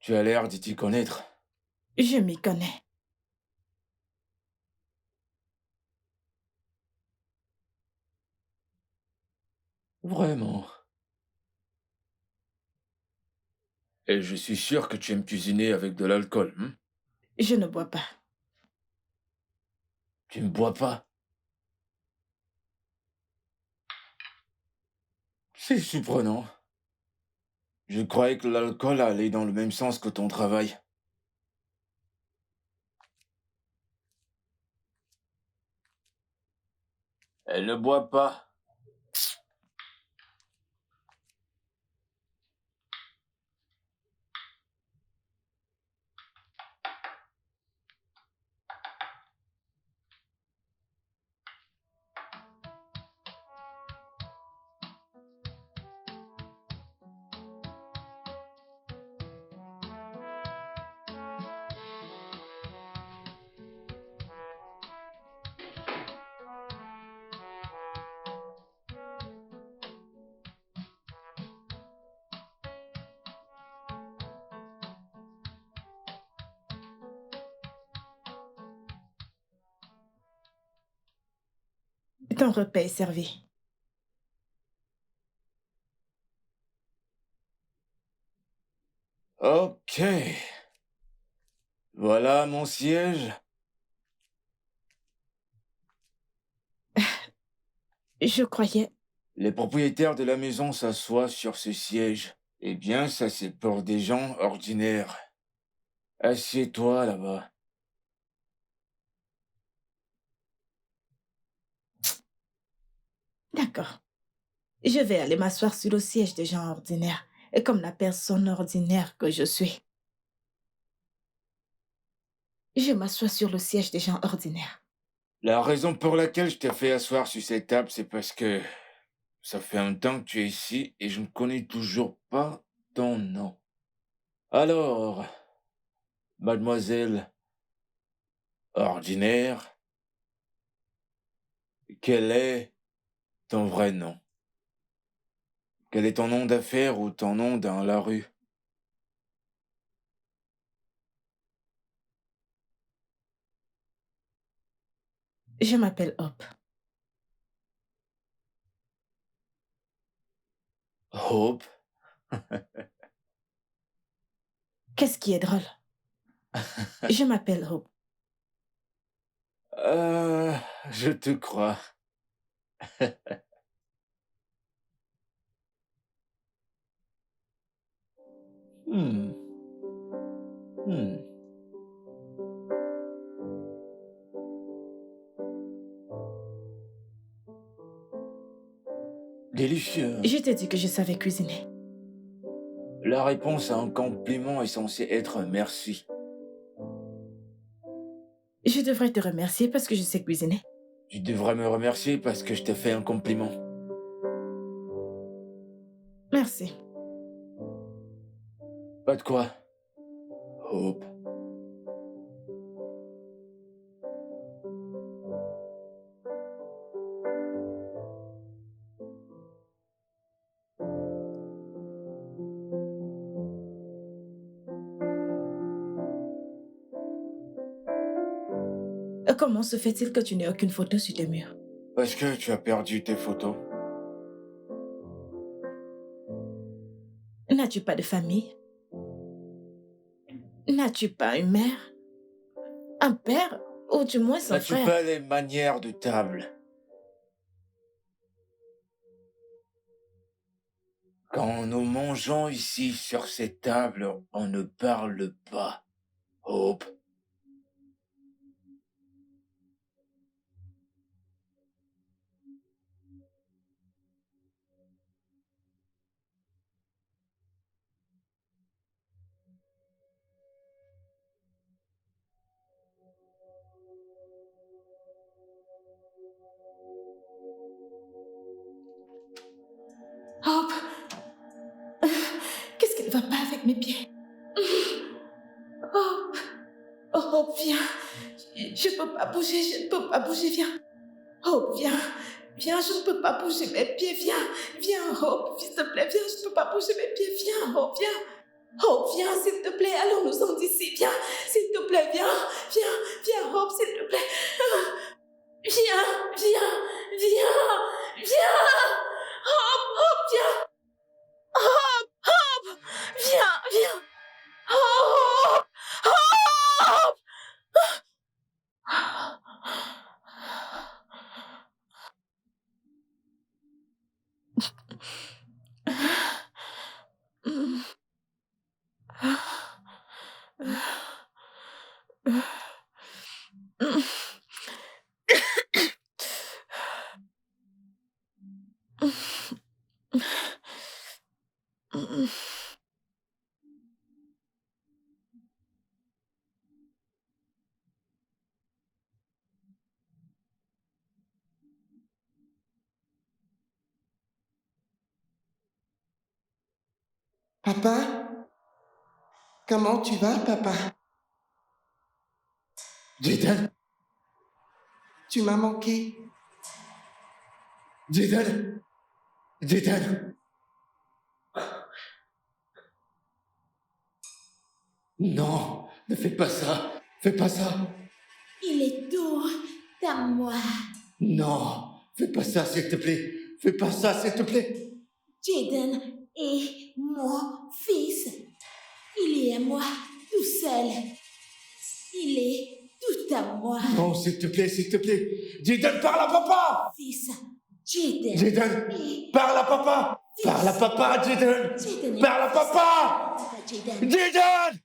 Tu as l'air d'y t'y connaître. Je m'y connais. Vraiment. Et je suis sûr que tu aimes cuisiner avec de l'alcool, hein? Je ne bois pas. Tu ne bois pas? C'est surprenant. Je croyais que l'alcool allait dans le même sens que ton travail. Elle ne boit pas. Ton repas est servi. Ok. Voilà mon siège. Je croyais... Les propriétaires de la maison s'assoient sur ce siège. Eh bien, ça c'est pour des gens ordinaires. Assieds-toi là-bas. D'accord. Je vais aller m'asseoir sur le siège des gens ordinaires, et comme la personne ordinaire que je suis. Je m'assois sur le siège des gens ordinaires. La raison pour laquelle je t'ai fait asseoir sur cette table, c'est parce que ça fait un temps que tu es ici et je ne connais toujours pas ton nom. Alors, mademoiselle ordinaire, quel est ton vrai nom? Quel est ton nom d'affaires ou ton nom dans la rue? Je m'appelle Hop. Hope? Qu'est-ce qui est drôle? Je m'appelle Hop. Euh, je te crois. Hmm. Hmm. Délicieux. Je t'ai dit que je savais cuisiner. La réponse à un compliment est censée être un merci. Je devrais te remercier parce que je sais cuisiner. Tu devrais me remercier parce que je t'ai fait un compliment. Merci. Pas de quoi. Hope. Comment se fait-il que tu n'aies aucune photo sur tes murs? Parce que tu as perdu tes photos. N'as-tu pas de famille? N'as-tu pas une mère? Un père? Ou du moins un N'as-tu frère? pas les manières de table? Quand nous mangeons ici sur cette table, on ne parle pas. Hope. Hop! Qu'est-ce qui ne va pas avec mes pieds? Hop! Oh, viens! Je ne peux pas bouger, je ne peux pas bouger, viens! Oh, viens! Viens, je ne peux pas bouger mes pieds, viens! Viens, Hop! S'il te plaît, viens, je ne peux pas bouger mes pieds, viens, oh, viens! Oh, viens, s'il te plaît, allons-nous-en d'ici. Viens, s'il te plaît, viens, viens, viens, Hope, s'il te plaît. Viens, viens, viens, viens. Hope, Hope, viens. Hope, Hope, viens, viens. Hope, Hope. Papa? Comment tu vas, papa? Jaden, Tu m'as manqué. Jaden, Jaden. Non, ne fais pas ça. Fais pas ça. Il est tout à moi. Non, fais pas ça, s'il te plaît. Fais pas ça, s'il te plaît. Jaden est mon fils. Il est à moi tout seul. Il est tout à moi. Non, s'il te plaît, s'il te plaît. Jaden, parle à papa. Fils, Jaden. Jaden, Et parle à papa. Parle à papa, Jaden. Jaden est Parle à papa. Jaden. Jaden.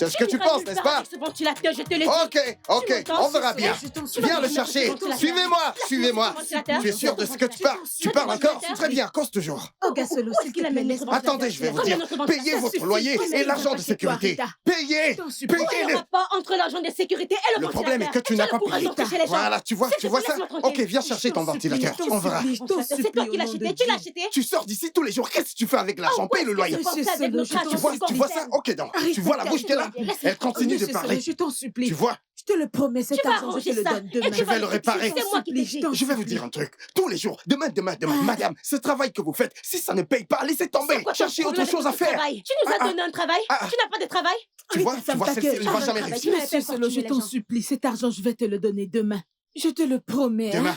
C'est ce que tu penses, n'est-ce pas? Ce ventilateur, je te le dis. Ok, on verra bien. Viens le chercher. Suivez-moi, suivez-moi. Tu es sûr de ce que tu parles? Tu parles encore? Très bien, cause toujours. Oh, Gasolo, s'il te plaît, laisse-moi. Attendez, je vais vous dire. Payez votre loyer et l'argent de sécurité. Payez! Payez-le! Pas entre l'argent de sécurité et le Le problème est que tu n'as pas payé. Voilà, tu vois ça? Ok, viens chercher ton ventilateur. On verra. C'est toi qui l'as acheté, tu l'as acheté. Tu sors d'ici tous les jours. Qu'est-ce que tu fais avec l'argent? Paye le loyer. Tu vois ça? Ok, donc. Tu vois la bouche qu'elle a? Elle continue de parler. Je t'en supplie. Tu vois? Je te le promets, cet argent, je te le donne demain. Je vais le réparer. C'est moi qui l'ai dit. Je vais vous dire un truc. Tous les jours, demain. Madame, ce travail que vous faites, si ça ne paye pas, laissez tomber. Cherchez autre chose à faire. Tu nous as donné un travail. Tu n'as pas de travail. Tu vois, celle-ci ne va jamais réussir. Monsieur Solo, je t'en supplie, cet argent, je vais te le donner demain. Je te le promets. Demain.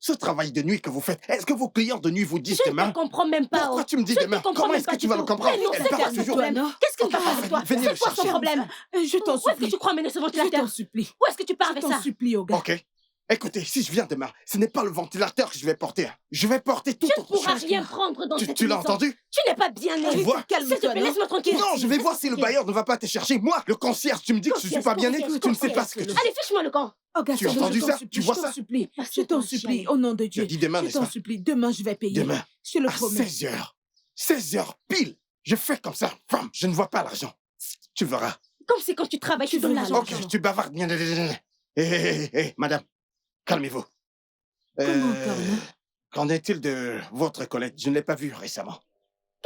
Ce travail de nuit que vous faites, est-ce que vos clients de nuit vous disent Je demain? ne comprends même pas. Pourquoi tu me dis demain? Comment est-ce que tu vas le comprendre? Elle parle toujours. Qu'est-ce qui ne va pas avec toi? Venez le C'est quoi ton chercher. problème? Je t'en Où est-ce que supplie. tu crois mener ce Je ventilateur? t'en supplie. Où est-ce que tu pars Je avec t'en ça? supplie, Oga. Ok. Écoutez, si je viens demain, ce n'est pas le ventilateur que je vais porter. Je vais porter tout Tu ne autre pourras chose. rien prendre dans cette Tu l'as maison. entendu? Tu n'es pas bien né. Tu vois? S'il te plaît, laisse-moi tranquille. Non, je vais voir si le bailleur ne va pas te chercher. Moi, le concierge, tu me dis que je suis pas bien né. Tu ne sais pas ce que tu dis. Allez, fiche-moi le camp. Oga, Tu as Solo, entendu je t'en ça? supplie, Tu vois je ça? t'en supplie. Je t'en supplie, au nom de Tu Dieu. as dit demain, Je n'est-ce t'en pas? supplie, demain, je vais payer. Demain. Je te le À promets. 16h. 16h pile. Je fais comme ça. Femme, je ne vois pas l'argent. Tu verras. Comme c'est quand tu travailles, tu donnes l'argent. Ok, tu bavardes bien. Hé, madame, calmez-vous. Comment, Corne? Qu'en est-il de votre collègue? Je ne l'ai pas vue récemment.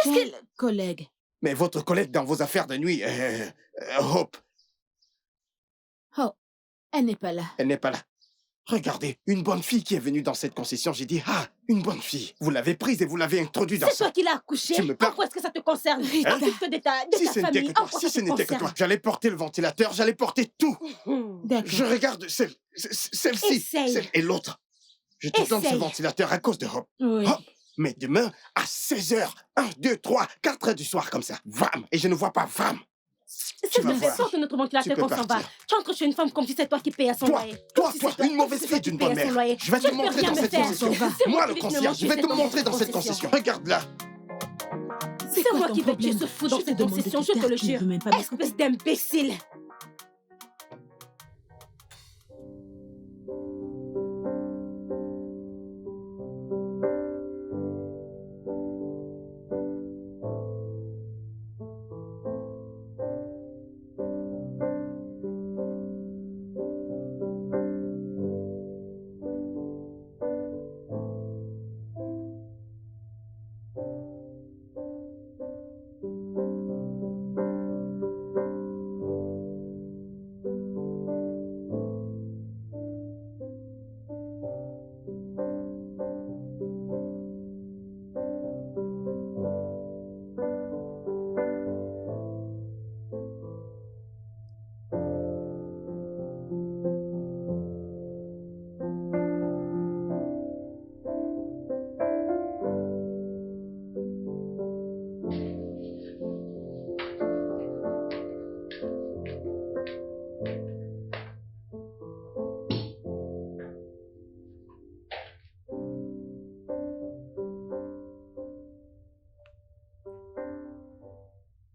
Quel collègue? Mais votre collègue dans vos affaires de nuit, Hope, Oh, elle n'est pas là. elle n'est pas là. Regardez, une bonne fille qui est venue dans cette concession, j'ai dit, ah, une bonne fille. Vous l'avez prise et vous l'avez introduite dans C'est ça. toi qui l'as accouché. Tu me parles? En quoi est-ce que ça te concerne? Rita. Occupe-toi de ta Si ce n'était famille. que En toi, quoi si ça ce te n'était que toi, concerne? j'allais porter le ventilateur, j'allais porter tout. D'accord. Je regarde celle-ci Essaye. et l'autre. Je te donne ce Essaye. ventilateur à cause de Hope. Oui. Hop. Mais demain, à 16h, 1, 2, 3, 4 heures du soir comme ça, vam, et je ne vois pas vam. C'est vas de voir. sorte de notre ventilateur Tu peux qu'on s'en va. partir. Tu entres chez une femme comme si c'est toi qui payes à son Toi, loyer. toi, Comme si c'est une mauvaise comme si fille c'est d'une toi bonne qui payes à son mère. loyer. Je vais Tu te ne peux montrer rien dans me cette faire. concession. C'est Moi, qui le vais te concierge, je vais te montrer montrer dans cette concession. Regarde là. C'est quoi moi ton qui vais tuer problème? ce fou dans Je te cette demande de concession, te je te taire, le tu ne jure. veux même pas Espèce d'imbécile.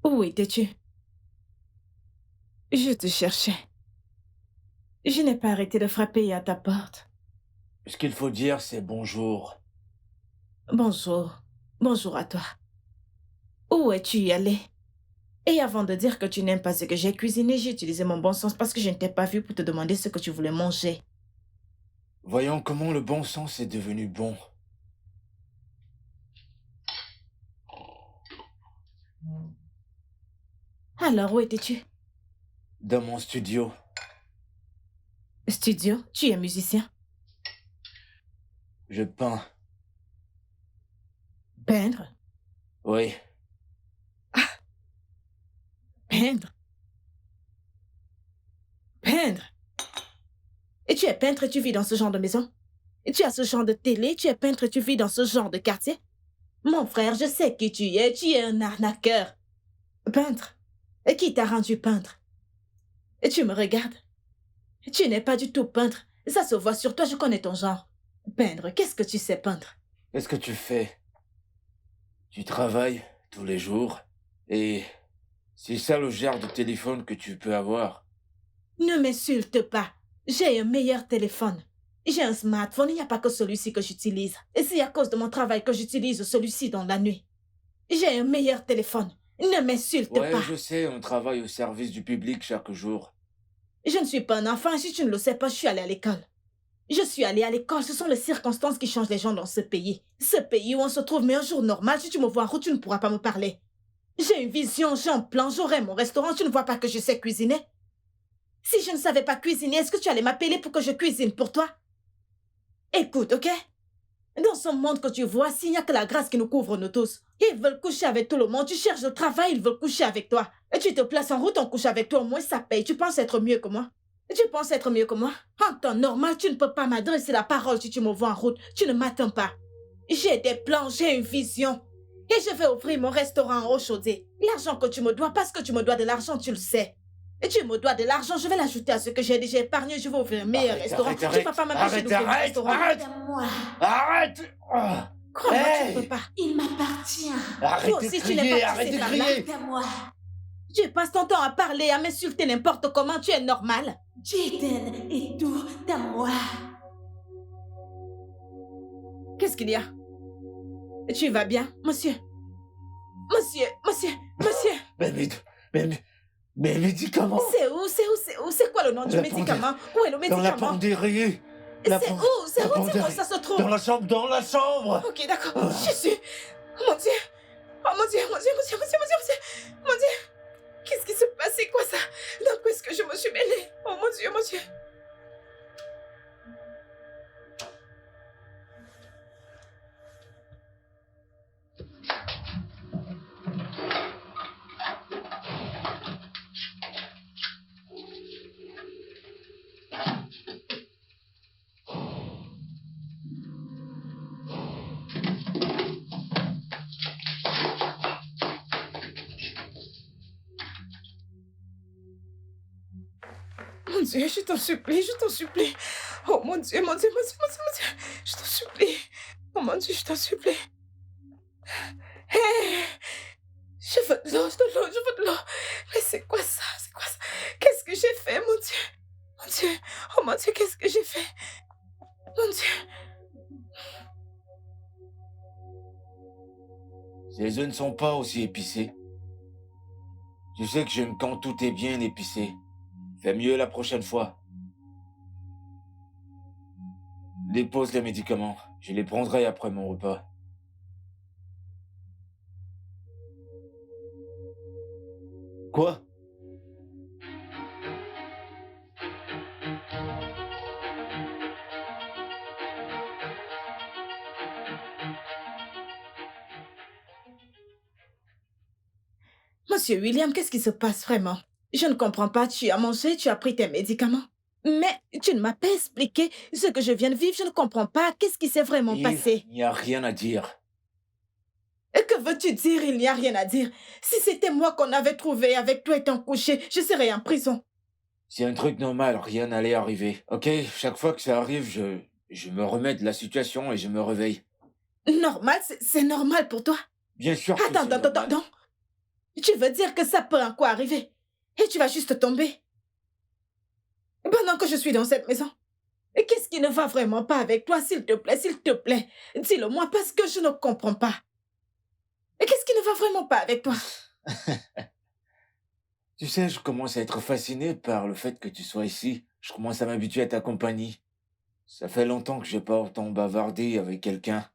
Où étais-tu? Je te cherchais. Je n'ai pas arrêté de frapper à ta porte. Ce qu'il faut dire, c'est bonjour. Bonjour. Bonjour à toi. Où es-tu allé? Et avant de dire que tu n'aimes pas ce que j'ai cuisiné, j'ai utilisé mon bon sens parce que je ne t'ai pas vu pour te demander ce que tu voulais manger. Voyons comment le bon sens est devenu bon. Alors, où étais-tu? Dans mon studio. Studio? Tu es musicien? Je peins. Peindre? Oui. Peindre? Peindre? Et tu es peintre et tu vis dans ce genre de maison? Et tu as ce genre de télé, tu es peintre et tu vis dans ce genre de quartier? Mon frère, je sais qui tu es un arnaqueur. Peintre? Et qui t'a rendu peintre? Et tu me regardes? Tu n'es pas du tout peintre. Ça se voit sur toi, je connais ton genre. Peindre, qu'est-ce que tu sais peindre? Qu'est-ce que tu fais? Tu travailles tous les jours et C'est ça le genre de téléphone que tu peux avoir. Ne m'insulte pas. J'ai un meilleur téléphone. J'ai un smartphone, il n'y a pas que celui-ci que j'utilise. Et c'est à cause de mon travail que j'utilise celui-ci dans la nuit. J'ai un meilleur téléphone. Ne m'insulte Ouais, pas. je sais, on travaille au service du public chaque jour. Je ne suis pas un enfant, si tu ne le sais pas, je suis allée à l'école. Je suis allée à l'école, ce sont les circonstances qui changent les gens dans ce pays. Ce pays où on se trouve, mais un jour normal, si tu me vois en route, tu ne pourras pas me parler. J'ai une vision, j'ai un plan, j'aurai mon restaurant, tu ne vois pas que je sais cuisiner? Si je ne savais pas cuisiner, est-ce que tu allais m'appeler pour que je cuisine pour toi? Écoute, ok? Dans ce monde que tu vois, s'il n'y a que la grâce qui nous couvre nous tous. Ils veulent coucher avec tout le monde, tu cherches le travail, ils veulent coucher avec toi. Et tu te places en route, on couche avec toi, au moins ça paye. Tu penses être mieux que moi? Tu penses être mieux que moi? En temps normal, tu ne peux pas m'adresser la parole si tu me vois en route. Tu ne m'attends pas. J'ai des plans, j'ai une vision. Et je vais ouvrir mon restaurant en Haut-Chaudier. L'argent que tu me dois, parce que tu me dois de l'argent, tu le sais. Et tu me dois de l'argent, je vais l'ajouter à ce que j'ai déjà épargné, je vais ouvrir un meilleur restaurant. Tu vas pas m'empêcher d'ouvrir un restaurant. Moi, Arrête! Crois-moi, Hey! tu ne peux pas. il m'appartient. Arrête Toi de aussi, tu n'es crier, pas arrête de passé par là. crier! À moi. Tu passes ton temps à parler, à m'insulter n'importe comment, tu es normal. Jaden est tout à moi. Qu'est-ce qu'il y a? Tu vas bien, monsieur? Monsieur. Mes médicaments! C'est quoi le nom du La médicament? Où est le Dans la médicament? penderie! C'est où penderie. ça se trouve? Dans la chambre! Ok, d'accord. Jésus! Oh mon Dieu! Mon Dieu! Qu'est-ce qui se passe? C'est quoi ça? Dans quoi est-ce que je me suis mêlée? Oh mon Dieu! Mon Dieu, je t'en supplie. Oh mon Dieu. Je t'en supplie. Oh mon Dieu, je t'en supplie. Hé! Je veux de l'eau. Mais c'est quoi ça? Qu'est-ce que j'ai fait, mon Dieu? Oh mon Dieu, qu'est-ce que j'ai fait? Mon Dieu. Ces œufs ne sont pas aussi épicés. Tu sais que j'aime quand tout est bien épicé. Fais mieux la prochaine fois. Dépose les médicaments. Je les prendrai après mon repas. Quoi? Monsieur William, qu'est-ce qui se passe vraiment? Je ne comprends pas, tu as mangé, tu as pris tes médicaments. Mais tu ne m'as pas expliqué ce que je viens de vivre, je ne comprends pas. Qu'est-ce qui s'est vraiment passé? Il n'y a rien à dire. Et que veux-tu dire? Il n'y a rien à dire. Si c'était moi qu'on avait trouvé avec toi étant couché, je serais en prison. C'est un truc normal, rien n'allait arriver. Ok, chaque fois que ça arrive, je me remets de la situation et je me réveille. Normal? C'est normal pour toi? Bien sûr que c'est normal. Attends. Tu veux dire que ça peut encore arriver? Et tu vas juste tomber? Pendant que je suis dans cette maison? Et qu'est-ce qui ne va vraiment pas avec toi? S'il te plaît, dis-le-moi parce que je ne comprends pas. Et qu'est-ce qui ne va vraiment pas avec toi? Tu sais, je commence à être fasciné par le fait que tu sois ici. Je commence à m'habituer à ta compagnie. Ça fait longtemps que je n'ai pas autant bavardé avec quelqu'un.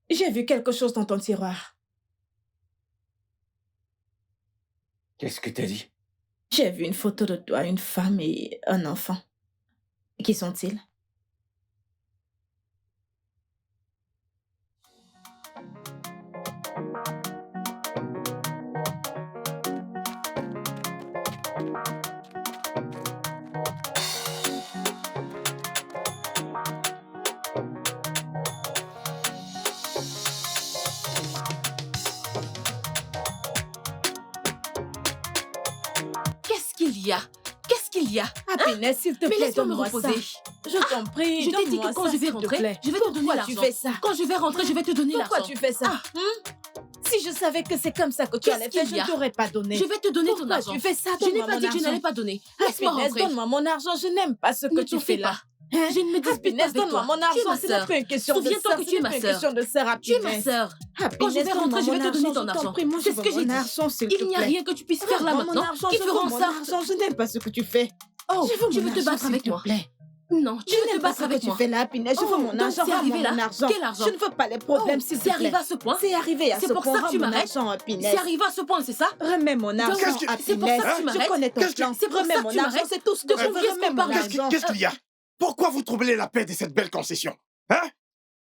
J'ai vu quelque chose dans ton tiroir. Qu'est-ce que t'as dit? J'ai vu une photo de toi, une femme et un enfant. Qui sont-ils? Qu'est-ce qu'il y a? Happiness, s'il te Mais plaît, laisse-moi me donne-moi ça. reposer. Je t'en prie, Je t'ai dit donne-moi que quand ça, je vais s'il te rentrer, plaît. je vais te donner Pourquoi l'argent. tu fais ça? Quand je vais rentrer, je vais te donner l'argent. Pourquoi tu fais ça? Si je savais que c'est comme ça que tu allais faire, je ne t'aurais pas donné. Je vais te donner ton Pourquoi argent. tu fais ça? Je n'ai Donne-moi pas mon dit que je argent. n'allais pas donner. Laisse-moi Happiness, rentrer. donne-moi mon argent. Je n'aime pas ce que Ne tu t'en fais fais là. pas. Hein? Je ne me dispute pas Happiness, avec donne-moi toi. mon Tu es argent. ma Ce sœur. n'est pas une question de Souviens-toi sœur. que Ce tu es n'est ma pas une sœur. question de sœur, Tu es ma Happiness. sœur. Quand je Happiness, vais rentrer, je vais te donner ton je t'en argent. prie, moi, C'est je ce veux que j'ai mon dit. argent, s'il te Il n'y a plaît. rien que tu puisses faire là Rends-moi maintenant mon argent, qui je fera veux en mon sorte... argent. Je n'aime pas ce que tu fais. Oh, Je veux tu mon veux te argent, battre s'il avec te moi. plaît. Non, tu Je veux te n'aime pas battre ce que avec tu moi. fais là, Happiness. Je veux Oh, mon donc argent. c'est arrivé Rends-moi là. mon argent. Quel argent? Je ne veux pas les problèmes, Oh, s'il te c'est plaît. arrivé à ce point. C'est arrivé à C'est ce pour point. ça que tu Rends-moi mon m'arrêtes. argent, Happiness. C'est arrivé à ce point, c'est ça? Remets mon argent, Qu'est-ce que- C'est pour ça que tu Happiness. Je m'arrêtes. connais ton Qu'est-ce que- plan. C'est pour Remets ça que mon tu argent, m'arrêtes. c'est tout ce que De je veux. confiance Remets qu'on mon parle. argent. Qu'est-ce qu'il y a? Pourquoi vous troublez la paix de cette belle concession? Hein?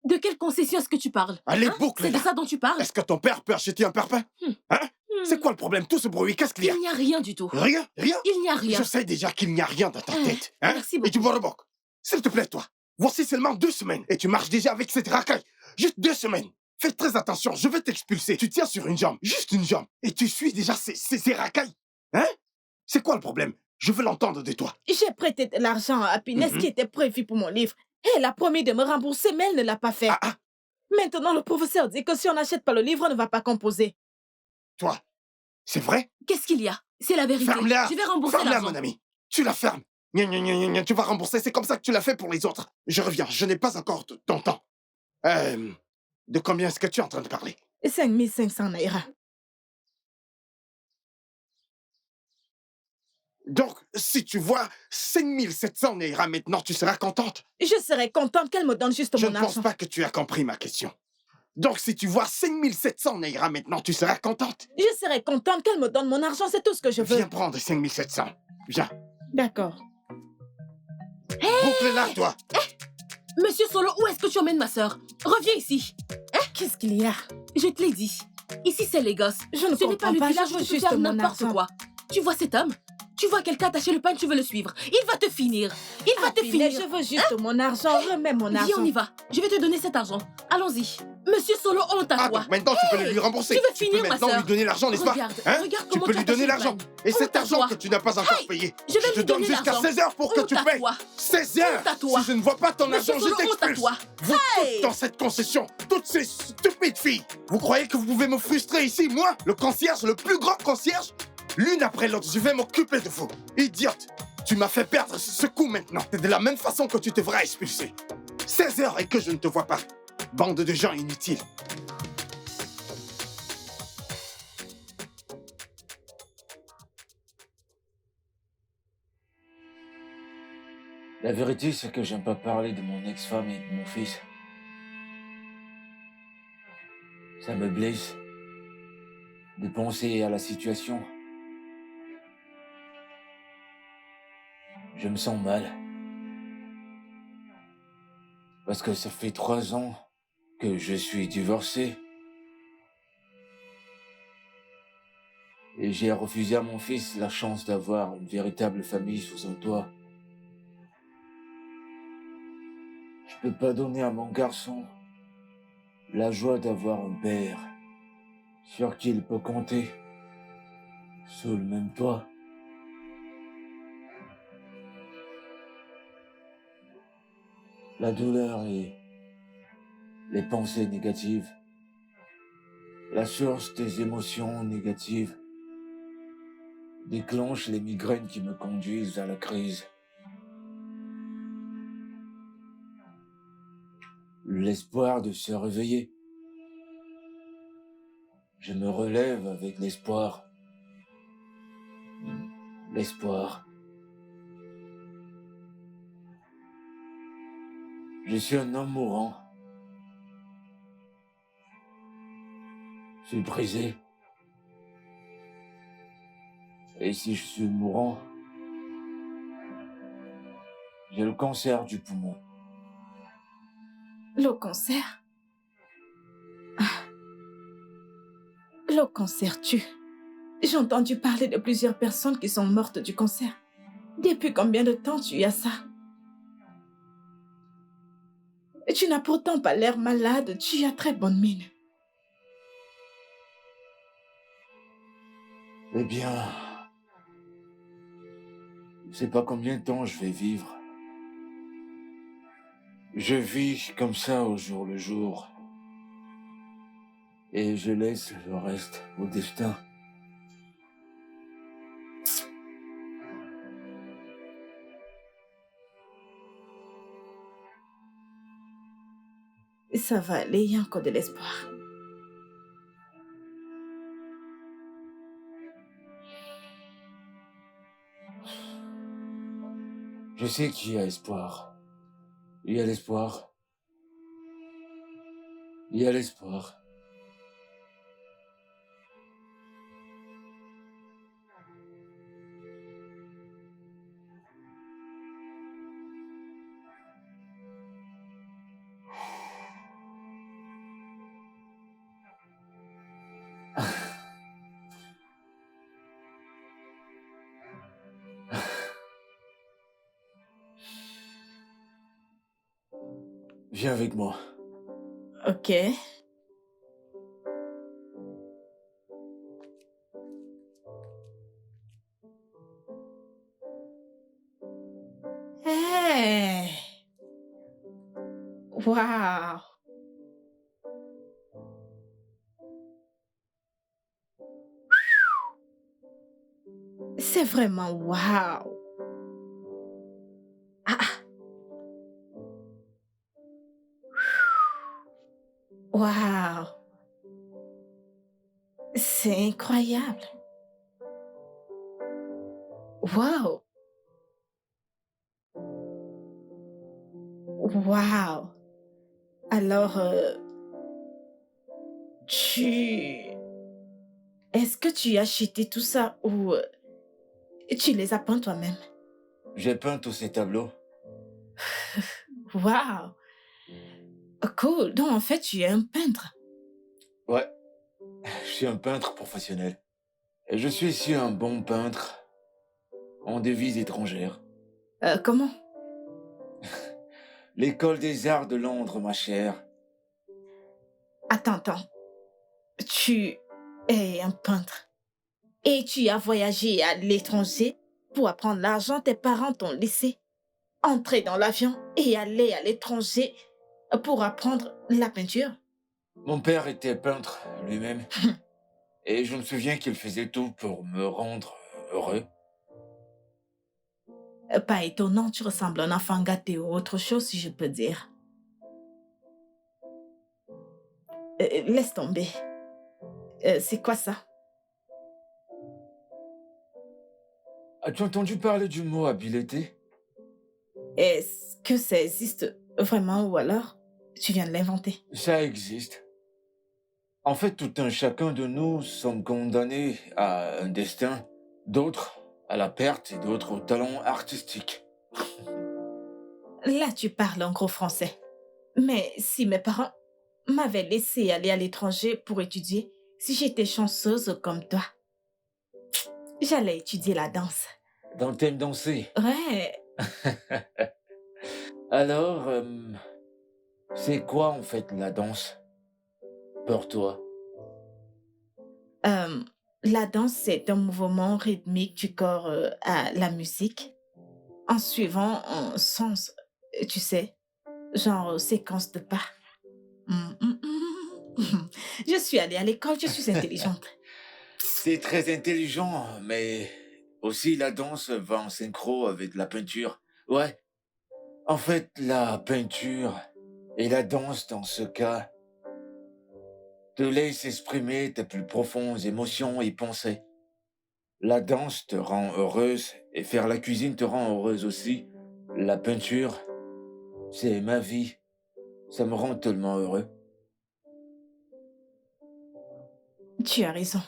De quelle concession est-ce que tu parles? Allez, Hein? boucle C'est de là. ça dont tu parles? Est-ce que ton père peut acheter un parpaing? Hein? C'est quoi le problème? Tout ce bruit, qu'est-ce qu'il y a? Il n'y a rien du tout. Rien? Rien? Il n'y a rien. Je sais déjà qu'il n'y a rien dans ta tête. Hein? Merci Et du beaucoup. borobok. S'il te plaît, toi. Voici seulement 2 semaines. Et tu marches déjà avec cette racaille. Juste 2 semaines. Fais très attention, je vais t'expulser. Tu tiens sur une jambe. Juste une jambe. Et tu suis déjà ces racailles. Hein? C'est quoi le problème? Je veux l'entendre de toi. J'ai prêté de l'argent à Happiness qui était prévu pour mon livre. Elle a promis de me rembourser, mais elle ne l'a pas fait. Ah, ah, Maintenant, le professeur dit que si on n'achète pas le livre, on ne va pas composer. toi. C'est vrai? Qu'est-ce qu'il y a? C'est la vérité. Ferme-la. Je vais rembourser Ferme-la, l'argent. mon ami. Tu la fermes. Gna, gna, gna, gna, gna, tu vas rembourser. C'est comme ça que tu l'as fait pour les autres. Je reviens. Je n'ai pas encore ton temps. De combien est-ce que tu es en train de parler? 5500 naira. Donc, si tu vois 5700 naira maintenant, tu seras contente. Je serais contente qu'elle me donne juste Je mon ne pense argent. pas que tu as compris ma question. Donc, si tu vois 5700 naira maintenant, tu seras contente. Je serais contente qu'elle me donne mon argent, c'est tout ce que je veux. Viens prendre 5700. Viens. D'accord. Boucle-la, toi. Monsieur Solo, où est-ce que tu emmènes ma sœur? Reviens ici. Qu'est-ce qu'il y a? Je te l'ai dit. Ici, c'est les gosses. Je ne Ce n'est pas comprends le pas, village je où veux tu peux juste faire mon n'importe argent. quoi. Tu vois cet homme? Tu vois quelqu'un attacher le pain, tu veux le suivre. Il va te finir. Il va te Happiness, finir. je veux juste mon argent, remets mon Viens, argent. on y va. Je vais te donner cet argent. Allons-y. Monsieur Solo, honte à Ah, toi. donc maintenant, tu peux le lui rembourser. tu veux Tu finir, peux ma maintenant sœur. lui donner l'argent, n'est-ce pas? Regarde, Hein? regarde Tu comment peux tu lui donner attaches le l'argent. pain. Et cet Honte à argent toi. que tu n'as pas encore Hey, payé, je vais te lui donne donner jusqu'à l'argent. 16 heures pour que Honte tu à payes. toi. 16 heures. Honte à toi. Si je ne vois pas ton Monsieur argent, je Solo, honte à t'expulse. toi. Vous toutes dans cette concession, toutes ces stupides filles. Vous croyez que vous pouvez me frustrer ici, moi, le concierge, le plus grand concierge? L'une après l'autre, je vais m'occuper de vous. Idiote. Tu m'as fait perdre ce coup maintenant. C'est de la même façon que tu te feras expulser. 16 heures et que je ne te vois pas. Bande de gens inutiles. La vérité, c'est que j'aime pas parler de mon ex-femme et de mon fils. Ça me blesse de penser à la situation. Je me sens mal. Parce que ça fait 3 ans que je suis divorcé. Et j'ai refusé à mon fils la chance d'avoir une véritable famille sous son toit. Je peux pas donner à mon garçon la joie d'avoir un père sur qui il peut compter sous le même toit. La douleur et les pensées négatives, la source des émotions négatives, déclenchent les migraines qui me conduisent à la crise. L'espoir de se réveiller. Je me relève avec l'espoir. L'espoir. Je suis un homme mourant. Je suis brisé. Et si je suis mourant, j'ai le cancer du poumon. Le cancer? Ah. Le cancer tue. J'ai entendu parler de plusieurs personnes qui sont mortes du cancer. Depuis combien de temps tu as ça? Et tu n'as pourtant pas l'air malade, tu as très bonne mine. Eh bien, je sais pas combien de temps je vais vivre. Je vis comme ça au jour le jour. et je laisse le reste au destin. Ça va aller, il y a encore de l'espoir. Je sais qu'il y a espoir. Il y a l'espoir. Il y a l'espoir. Viens avec moi. Ok. Hey! Waouh! C'est vraiment waouh! Ah, ah, waouh! C'est incroyable. Waouh! Waouh! Alors, tu... Est-ce que tu as acheté tout ça ou tu les as peints toi-même? J'ai peint tous ces tableaux. Waouh! Cool. Donc, en fait, tu es un peintre. Ouais, je suis un peintre professionnel. Et je suis aussi un bon peintre en devise étrangère. Comment? L'école des arts de Londres, ma chère. Attends. Tu es un peintre. Et tu as voyagé à l'étranger pour apprendre l'argent tes parents t'ont laissé. Entrer dans l'avion et aller à l'étranger pour apprendre la peinture. Mon père était peintre lui-même. Et je me souviens qu'il faisait tout pour me rendre heureux. Pas étonnant, tu ressembles à un enfant gâté ou autre chose, si je peux dire. Laisse tomber. C'est quoi ça? As-tu entendu parler du mot habileté? Est-ce que ça existe vraiment ou alors tu viens de l'inventer? Ça existe. En fait, tout un chacun de nous sommes condamnés à un destin, d'autres à la perte et d'autres au talent artistique. Là, tu parles en gros français. Mais si mes parents m'avaient laissé aller à l'étranger pour étudier, si j'étais chanceuse comme toi, j'allais étudier la danse. Dans thème danser. Ouais, Alors, c'est quoi en fait la danse pour toi? la danse, c'est un mouvement rythmique du corps à la musique, en suivant un sens, tu sais, genre séquence de pas. Hum, hum, hum. Je suis allée à l'école, je suis intelligente. C'est très intelligent, mais aussi la danse va en synchro avec la peinture. Ouais, en fait, la peinture et la danse dans ce cas te laissent exprimer tes plus profondes émotions et pensées. La danse te rend heureuse et faire la cuisine te rend heureuse aussi. La peinture, c'est ma vie. Ça me rend tellement heureux. Tu as raison.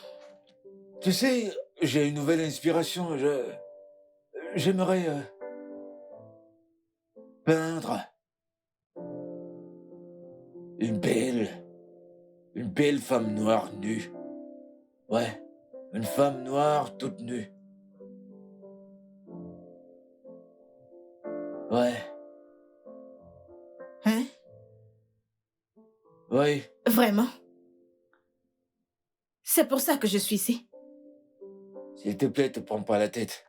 Tu sais, j'ai une nouvelle inspiration. J'aimerais peindre une belle, une belle femme noire nue. Ouais, une femme noire toute nue. Ouais, Hein? ouais. Vraiment? C'est pour ça que je suis ici. S'il te plaît, te prends pas la tête.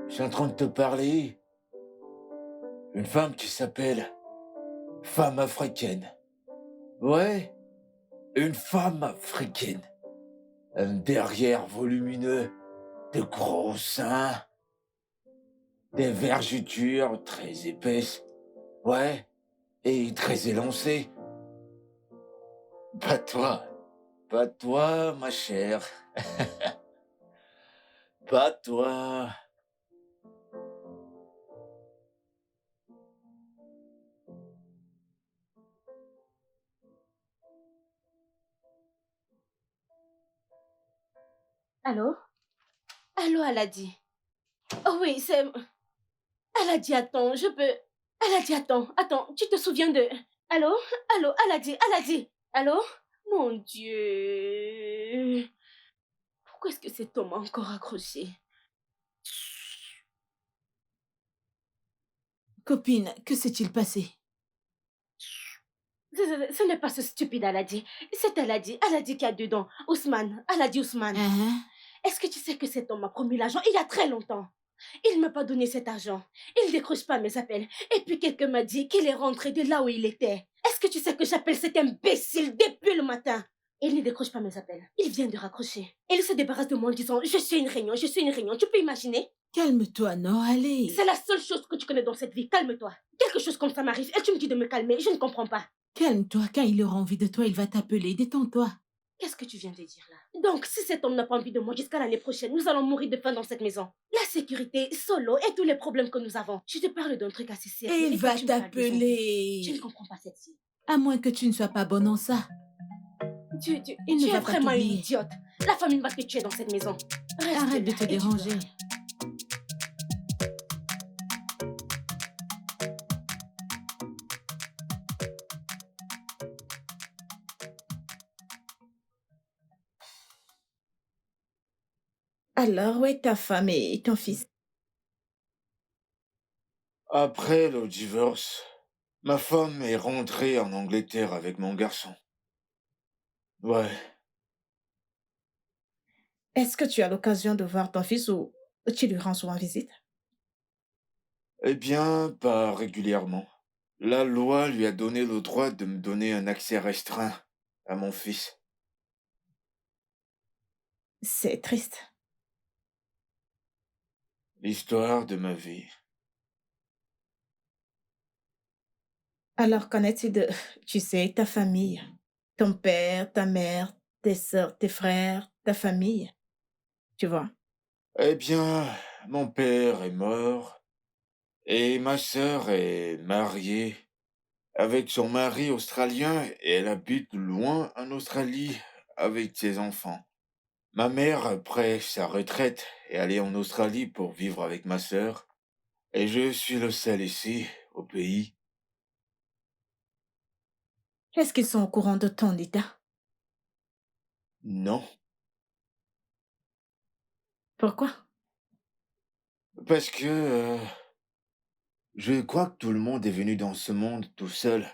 Je suis en train de te parler. Une femme qui s'appelle femme africaine. Ouais, Une femme africaine. Un derrière volumineux, de gros seins, des vergetures très épaisses. Ouais, et très élancées. Pas toi, ma chère, pas toi. Allô? Allô, Aladi. Oh oui, c'est... Aladi, attends, je peux... Aladi, attends, tu te souviens de... Allô? Allô, Aladi. Allô? Mon Dieu. Pourquoi est-ce que cet homme a encore accroché? Copine, que s'est-il passé? Ce n'est pas ce stupide Aladi. C'est Aladi qui a dedans. Ousmane, Aladi Ousmane. Hein? Est-ce que tu sais que cet homme m'a promis l'argent il y a très longtemps? Il ne m'a pas donné cet argent. Il ne décroche pas mes appels. Et puis quelqu'un m'a dit qu'il est rentré de là où il était. Est-ce que tu sais que j'appelle cet imbécile depuis le matin? Il ne décroche pas mes appels. Il vient de raccrocher. Et il se débarrasse de moi en disant je suis une réunion. Tu peux imaginer? Calme-toi, non, allez. C'est la seule chose que tu connais dans cette vie. Calme-toi. Quelque chose comme ça m'arrive et tu me dis de me calmer. Je ne comprends pas. Calme-toi, quand il aura envie de toi, il va t'appeler. Détends-toi. Qu'est-ce que tu viens de dire là? Donc, si cet homme n'a pas envie de moi jusqu'à l'année prochaine, nous allons mourir de faim dans cette maison. La sécurité, Solo et tous les problèmes que nous avons. Je te parle d'un truc assez sérieux. Et il toi, va tu me parles de zombies. Je ne t'appeler. comprends pas cette fille. À moins que tu ne sois pas bonne en ça. Tu Il ne es va pas vraiment une t'oublier. idiote. La famille va te tuer dans cette maison. Arrête de là te et tu déranger. verras. Alors, où est ta femme et ton fils? Après le divorce, ma femme est rentrée en Angleterre avec mon garçon. Ouais, Est-ce que tu as l'occasion de voir ton fils ou tu lui rends souvent visite? eh bien, pas régulièrement. La loi lui a donné le droit de me donner un accès restreint à mon fils. C'est triste. L'histoire de ma vie. Alors, qu'en est-il de, tu sais, ta famille? Ton père, ta mère, tes sœurs, tes frères, ta famille? Tu vois? Eh bien, mon père est mort et ma sœur est mariée avec son mari australien et elle habite loin en Australie avec ses enfants. Ma mère, après sa retraite, est allée en Australie pour vivre avec ma sœur et je suis le seul ici, au pays. Est-ce qu'ils sont au courant de ton état? Non, Pourquoi? parce que je crois que tout le monde est venu dans ce monde tout seul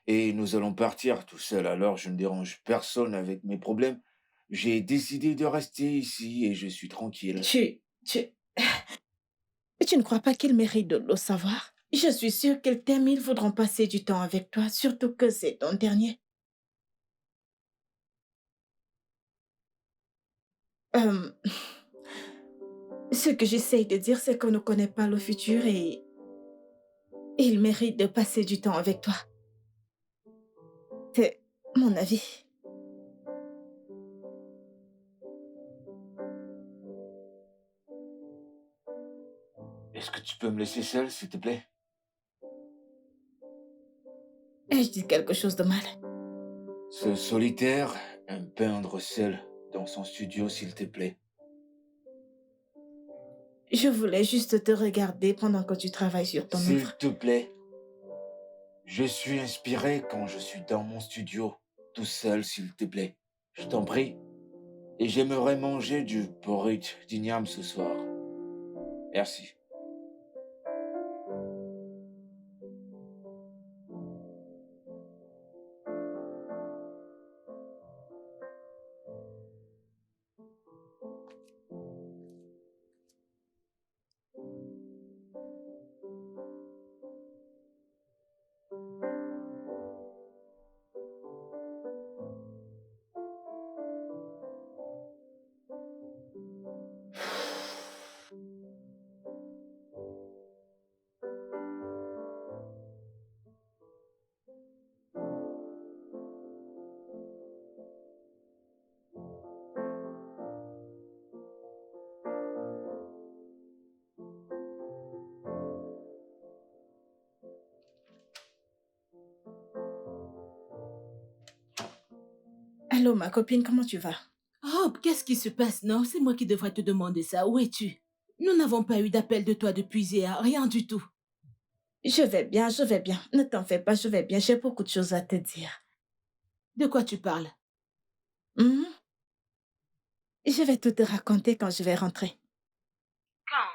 et nous allons partir tout seul, alors je ne dérange personne avec mes problèmes. J'ai décidé de rester ici et je suis tranquille. Tu ne crois pas qu'ils méritent de le savoir? Je suis sûre qu'ils t'aiment, ils voudront passer du temps avec toi, surtout que c'est ton dernier. Euh, Ce que j'essaye de dire, c'est qu'on ne connaît pas le futur et ils méritent de passer du temps avec toi. C'est mon avis. Est-ce que tu peux me laisser seul, s'il te plaît? Ai-je dit quelque chose de mal? Ce solitaire aime peindre seul dans son studio, s'il te plaît. Je voulais juste te regarder pendant que tu travailles sur ton S'il œuvre. te plaît. Je suis inspiré quand je suis dans mon studio, tout seul, s'il te plaît. Je t'en prie. Et j'aimerais manger du porridge d'igname ce soir. Merci. Allô, ma copine, comment tu vas? Hope, qu'est-ce qui se passe? Non, c'est moi qui devrais te demander ça. Où es-tu? Nous n'avons pas eu d'appel de toi depuis hier, rien du tout. Je vais bien, je vais bien. Ne t'en fais pas, je vais bien. J'ai beaucoup de choses à te dire. De quoi tu parles? Mhm. Je vais tout te raconter quand je vais rentrer. Quand?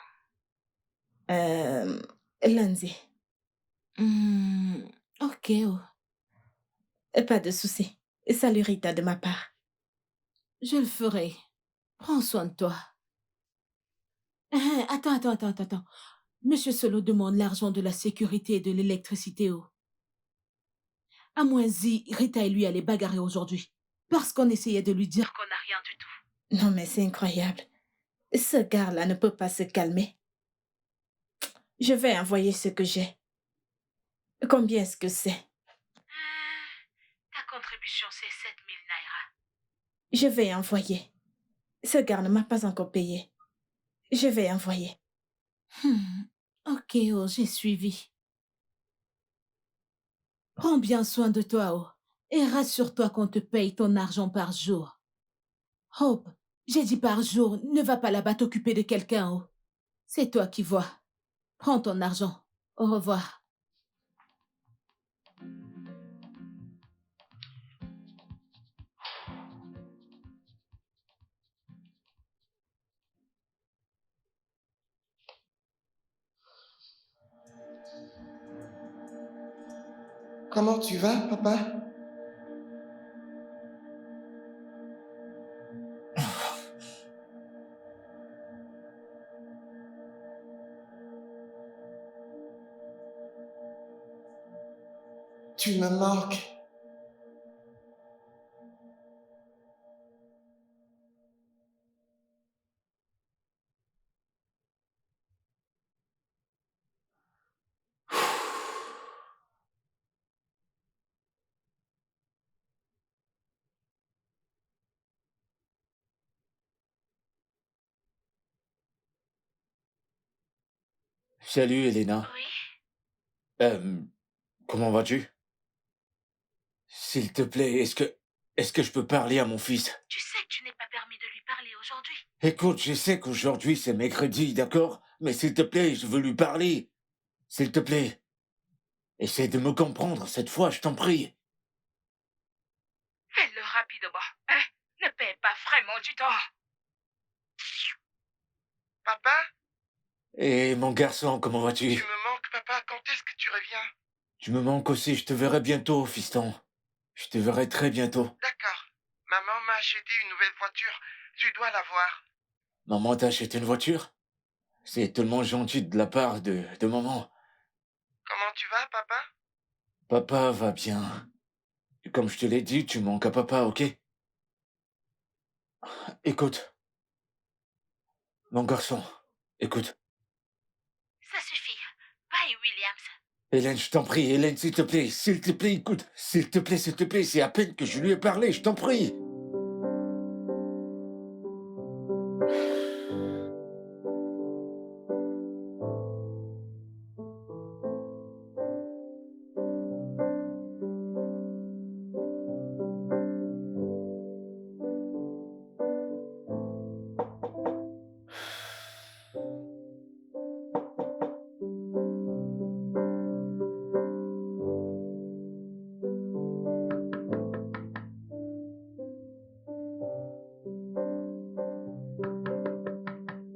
Lundi. Ok. Oh. Pas de souci. Salut Rita de ma part. Je le ferai. Prends soin de toi. Attends. Monsieur Solo demande l'argent de la sécurité et de l'électricité. Oh. À moins y, Rita et lui allaient bagarrer aujourd'hui. Parce qu'on essayait de lui dire qu'on n'a rien du tout. Non mais c'est incroyable. Ce gars-là ne peut pas se calmer. Je vais envoyer ce que j'ai. Combien est-ce que c'est? Ta contribution, c'est 7000 naira. Je vais envoyer. Ce gars ne m'a pas encore payé. Je vais envoyer. Ok, oh, j'ai suivi. Prends bien soin de toi, oh. Et rassure-toi qu'on te paye ton argent par jour. Hope, j'ai dit par jour, ne va pas là-bas t'occuper de quelqu'un, oh. C'est toi qui vois. Prends ton argent. Au revoir. Comment tu vas, papa? Tu me manques. Salut, Elena. Oui. Comment vas-tu? S'il te plaît, est-ce que je peux parler à mon fils? Tu sais que tu n'es pas permis de lui parler aujourd'hui. Écoute, je sais qu'aujourd'hui c'est mercredi, d'accord? Mais s'il te plaît, je veux lui parler. S'il te plaît. Essaie de me comprendre cette fois, je t'en prie. Fais-le rapidement, hein? Ne paie pas vraiment du temps. Papa? Et mon garçon, comment vas-tu? Tu me manques, papa. Quand est-ce que tu reviens? Tu me manques aussi, je te verrai bientôt, fiston. Je te verrai très bientôt. D'accord. Maman m'a acheté une nouvelle voiture. Tu dois la voir. Maman t'a acheté une voiture? C'est tellement gentil de la part de maman. Comment tu vas, papa? Papa va bien. Comme je te l'ai dit, tu manques à papa, ok? Écoute. Mon garçon, écoute. Ça suffit. Bye, Williams. Hélène, je t'en prie, Hélène, s'il te plaît, écoute. S'il te plaît, c'est à peine que je lui ai parlé, je t'en prie.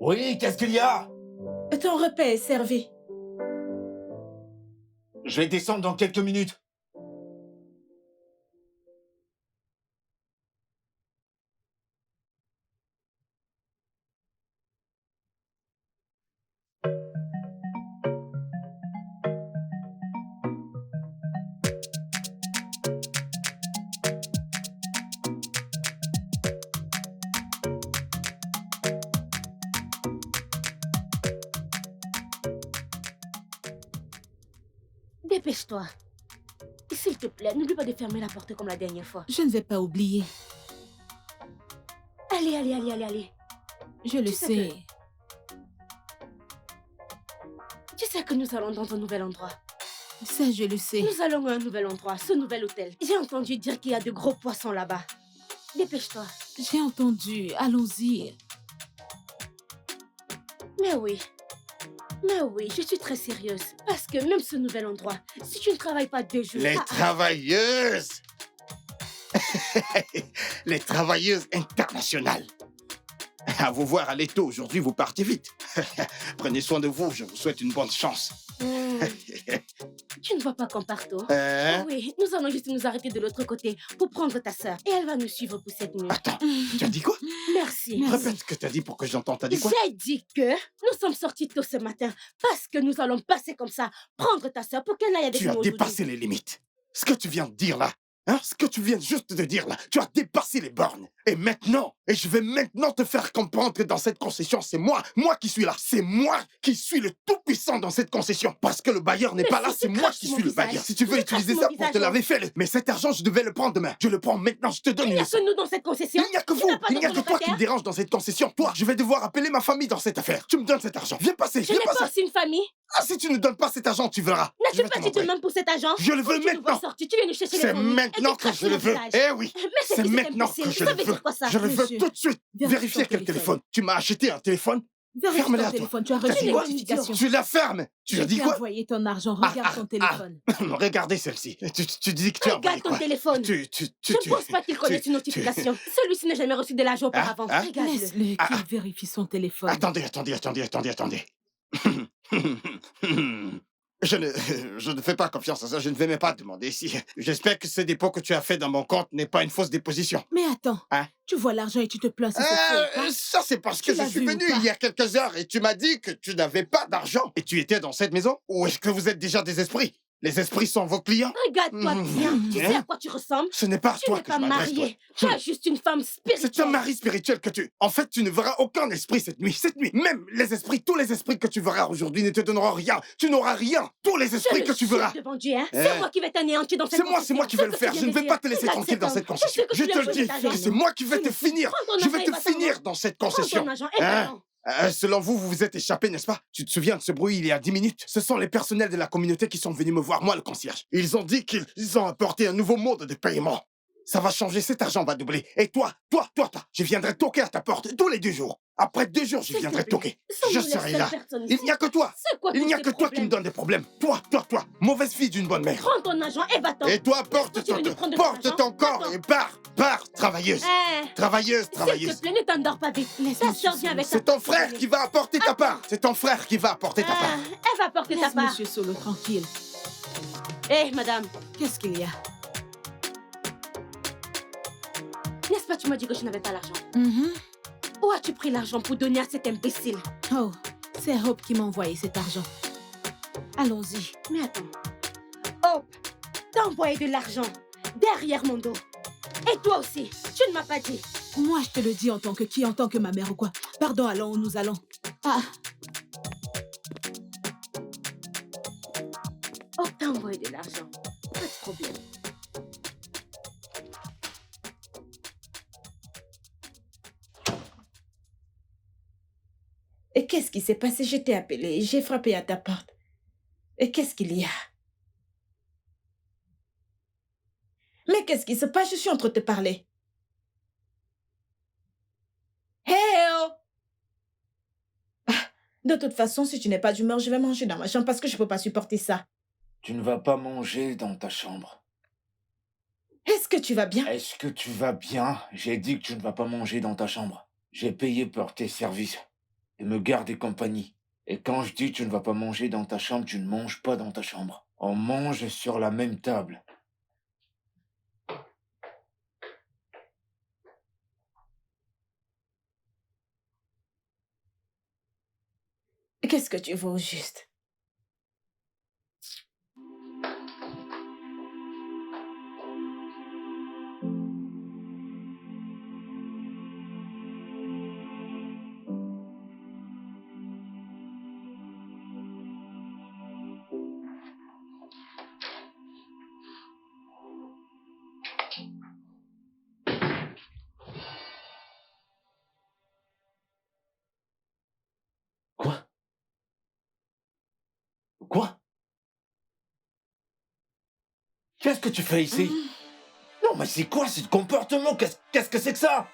Oui, qu'est-ce qu'il y a? Ton repas est servi. Je vais descendre dans quelques minutes. Dépêche-toi. Et s'il te plaît, n'oublie pas de fermer la porte comme la dernière fois. Je ne vais pas oublier. Allez. Je le Tu sais sais. Tu sais que nous allons dans un nouvel endroit. Ça, je le sais. Nous allons à un nouvel endroit, ce nouvel hôtel. J'ai entendu dire qu'il y a de gros poissons là-bas. Dépêche-toi. J'ai entendu. Allons-y. Mais oui. Mais oui, je suis très sérieuse. Parce que même ce nouvel endroit, si tu ne travailles pas 2 jours... Les ah, travailleuses. Les travailleuses internationales. À vous voir à l'étau aujourd'hui, vous partez vite. Prenez soin de vous, je vous souhaite une bonne chance. Tu ne vois pas qu'on part tôt? Hein? Oh oui, nous allons juste nous arrêter de l'autre côté pour prendre ta sœur. Et elle va nous suivre pour cette nuit. Attends, tu as dit quoi? Merci. Répète ce que tu as dit pour que j'entende. T'as dit quoi? J'ai dit que nous sommes sortis tôt ce matin parce que nous allons passer comme ça, prendre ta sœur pour qu'elle aille avec Tu nous as aujourd'hui. dépassé les limites. Ce que tu viens de dire là, hein, ce que tu viens juste de dire là, tu as dépassé les bornes. Et maintenant, et je vais maintenant te faire comprendre que dans cette concession, c'est moi qui suis là. C'est moi qui suis le tout-puissant dans cette concession. Parce que le bailleur n'est Mais pas là, si c'est tu moi craches qui sur suis mon le bailleur. visage, Si tu veux tu craches utiliser sur ça mon pour te visage, laver, fais-le. Mais cet argent, je devais le prendre demain. Je le prends maintenant, je te donne Il une n'y a leçon. que nous dans cette concession. Il n'y a que Tu vous, n'as pas il n'y a d'autres que toi qui me locataires. dérange dans cette concession. Toi, je vais devoir appeler ma famille dans cette affaire. Tu me donnes cet argent. Viens passer, Je viens n'ai pas passer. aussi une famille. Ah, si tu ne donnes pas cet argent, tu verras. Je N'as-tu vais pas te dit de montrer. même pour cet argent? Je le veux Quand tu nous vois maintenant. sortir, tu viens nous chercher les C'est familles. maintenant Et tu que craches je sur le mon veux. visage. Eh oui. Mais C'est qui, cet maintenant imbécile? que je Ça le veut veux. dire quoi ça? Je le veux Monsieur, tout de suite. vérifie Vérifiez ton quel téléphone. téléphone. Tu m'as acheté un téléphone. Vérifie Ferme-le ton à toi. téléphone. Tu as T'as reçu dit une quoi? notification. Tu la fermes. Tu as Je dit t'ai quoi? envoyé ton argent. Regarde ton téléphone. Regardez celle-ci. Tu dis que tu as envoyé Regarde ton quoi? téléphone. Je ne pense pas qu'il connaisse une notification. Celui-ci n'a jamais reçu de l'argent auparavant. Hein? Regarde-le. Laisse-le Ah, qu'il vérifie son téléphone. Attendez. Je ne fais pas confiance à ça, je ne vais même pas demander ici. J'espère que ce dépôt que tu as fait dans mon compte n'est pas une fausse déposition. Mais attends, Hein? tu vois l'argent et tu te plains si c'est faux. hein? Ça, c'est parce que Tu je l'as suis vu ou venu pas? il y a quelques heures et tu m'as dit que tu n'avais pas d'argent. Et tu étais dans cette maison? Ou est-ce que vous êtes déjà des esprits? Les esprits sont vos clients? Regarde-toi bien. Tu sais à quoi tu ressembles? Ce n'est pas à Tu toi n'es que pas je m'adresse, toi. marié. Tu es juste une femme C'est un spirituelle. mari spirituel que tu... En fait, tu ne verras aucun esprit cette nuit. Cette nuit, même les esprits, tous les esprits que tu verras aujourd'hui ne te donneront rien. Tu n'auras rien. Tous les Je esprits le que tu jure verras. devant Dieu, hein. Eh. C'est moi qui vais t'anéantir dans cette C'est moi qui vais le faire. Je ne vais pas te laisser tranquille dans cette concession. Je te le dis, que c'est moi qui vais te finir. Je vais te finir dans cette Prends concession. ton argent et Hein? va-t'en. Selon vous, vous vous êtes échappé, n'est-ce pas? Tu te souviens de ce bruit il y a 10 minutes? Ce sont les personnels de la communauté qui sont venus me voir, moi le concierge. Ils ont dit qu'ils ont apporté un nouveau mode de paiement. Ça va changer, cet argent va doubler. Et toi, je viendrai toquer à ta porte tous les 2 jours. Après 2 jours, je S'il te viendrai plaît, toquer. sommes-nous Je les serai seules là. personnes Il ici? n'y a que toi. C'est quoi Il tous n'y a ces que toi qui me problèmes? donne des problèmes. Toi. Mauvaise fille d'une bonne mère. Prends ton argent et va-t'en. Et toi, porte Tu veux nous prendre de l'argent? ton corps Attends. et pars, travailleuse. Travailleuse. S'il te plaît, ne t'endors pas vite. Laisse Ta monsieur sœur vient avec C'est ta ton frère qui va apporter ta part. C'est ton frère qui va apporter ta part. Elle va porter ta Laisse part. monsieur Solo tranquille. Hé, madame, Qu'est-ce qu'il y a? n'est-ce pas tu m'as dit que je n'avais pas l'argent? Mhm. Où as-tu pris l'argent pour donner à cet imbécile? Oh, c'est Hope qui m'a envoyé cet argent. Allons-y. Mais attends. Hope, t'as envoyé de l'argent derrière mon dos. Et toi aussi, tu ne m'as pas dit. Moi, je te le dis en tant que qui? En tant que ma mère ou quoi? Pardon, allons où nous allons. Ah, Hope, t'as envoyé de l'argent. Pas de problème. Et qu'est-ce qui s'est passé? Je t'ai appelé, j'ai frappé à ta porte. Et qu'est-ce qu'il y a? Mais qu'est-ce qui se passe? Je suis en train de te parler. Hey oh! De toute façon, si tu n'es pas d'humeur, je vais manger dans ma chambre parce que je ne peux pas supporter ça. Tu ne vas pas manger dans ta chambre. Est-ce que tu vas bien? Est-ce que tu vas bien? J'ai dit que tu ne vas pas manger dans ta chambre. J'ai payé pour tes services et me garder compagnie. Et quand je dis tu ne vas pas manger dans ta chambre, tu ne manges pas dans ta chambre. On mange sur la même table. Qu'est-ce que tu veux au juste? Quoi? Quoi? Qu'est-ce que tu fais ici? Non, Non, mais c'est quoi ce comportement? Qu'est-ce que c'est que ça?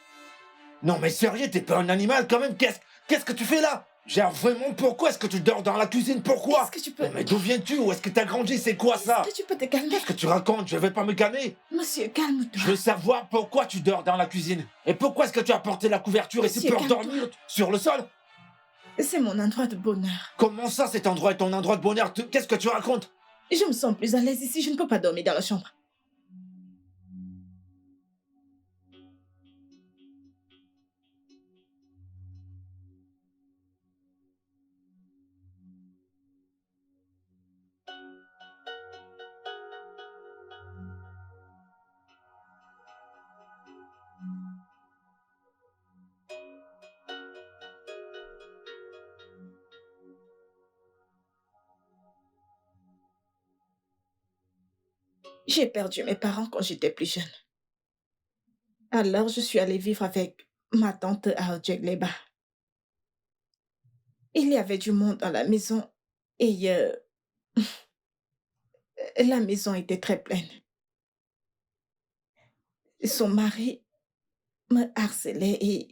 Non, mais sérieux, t'es pas un animal quand même? Qu'est-ce que tu fais là? Genre, vraiment, pourquoi est-ce que tu dors dans la cuisine? Pourquoi? Est-ce que tu peux... Non, mais d'où viens-tu? Où est-ce que t'as grandi? C'est quoi ça? Est-ce que tu peux te calmer? Qu'est-ce que tu racontes? Je vais pas me calmer. Monsieur, calme-toi. Je veux savoir pourquoi tu dors dans la cuisine. Et pourquoi est-ce que tu as porté la couverture ici Monsieur, pour calme-toi. dormir sur le sol? C'est mon endroit de bonheur. Comment ça, cet endroit est ton endroit de bonheur? Qu'est-ce que tu racontes? Je me sens plus à l'aise ici, je ne peux pas dormir dans la chambre. J'ai perdu mes parents quand j'étais plus jeune. Alors, je suis allée vivre avec ma tante à Ojegléba. Il y avait du monde dans la maison et la maison était très pleine. Son mari me harcelait et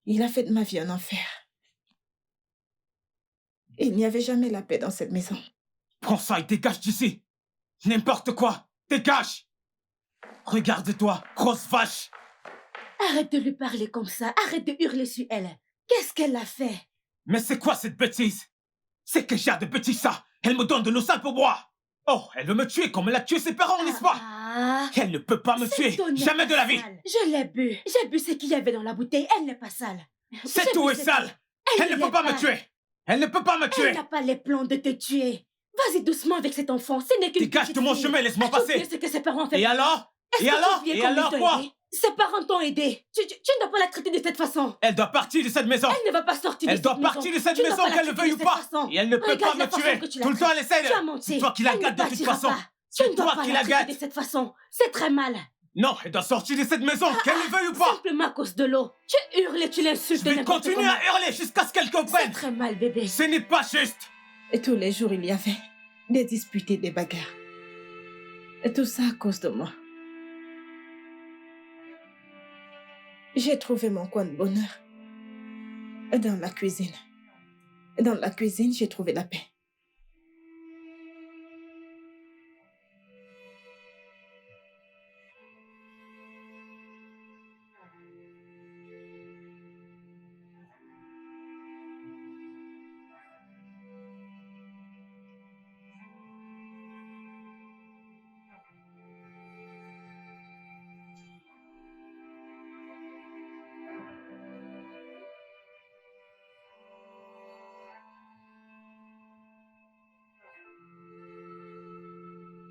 il a fait de ma vie un enfer. Il n'y avait jamais la paix dans cette maison. Prends ça et dégage d'ici. N'importe quoi. Dégage. Regarde-toi, grosse vache. Arrête de lui parler comme ça. Arrête de hurler sur elle. Qu'est-ce qu'elle a fait? Mais c'est quoi cette bêtise? C'est que j'ai de bêtises ça. Elle me donne de l'eau sale pour boire. Oh, elle veut me tuer comme elle a tué ses parents, n'est-ce pas? Ah, Elle ne peut pas me tuer. cette eau n'est Jamais pas de la vie. sale. Je l'ai bu. J'ai bu ce qu'il y avait dans la bouteille. Elle n'est pas sale. Cette J'ai eau bu est cette sale. eau. Elle ne peut pas me tuer. Elle ne peut pas me Elle tuer. n'a pas les plans de te tuer. Vas-y doucement avec cet enfant. Ce n'est qu'une Dégage de petite mon fille. chemin, laisse-moi As-tu oublié passer. ce que ses parents ont fait? Et alors? Est-ce Et que tu as alors? oublié Et combien alors ils t'ont quoi? aidé? Ses parents t'ont aidé. Tu ne dois pas la traiter de cette façon. Elle doit partir de cette maison. Elle ne va pas sortir de Elle cette doit maison. partir de cette Tu ne dois maison, pas la qu'elle le traiter veuille de ou cette pas. façon. Et elle ne peut Regarde pas la me façon tuer. que tu la Tout le temps, elle essaie Tu as de... menti. C'est toi qui la Elle ne gâte de toute partira façon. pas. Tu C'est ne dois toi pas qui la la traiter gâte. de cette façon. C'est très mal. Non, elle doit sortir de cette maison, qu'elle le veuille ou pas. Simplement à cause de l'eau. Tu hurles et tu l'insultes. Je vais n'importe continuer comment. à hurler jusqu'à ce qu'elle C'est comprenne. très mal, bébé. Ce n'est pas juste. Et tous les jours, il y avait des disputes et des bagarres. Et tout ça à cause de moi. J'ai trouvé mon coin de bonheur dans la cuisine. Dans la cuisine, j'ai trouvé la paix.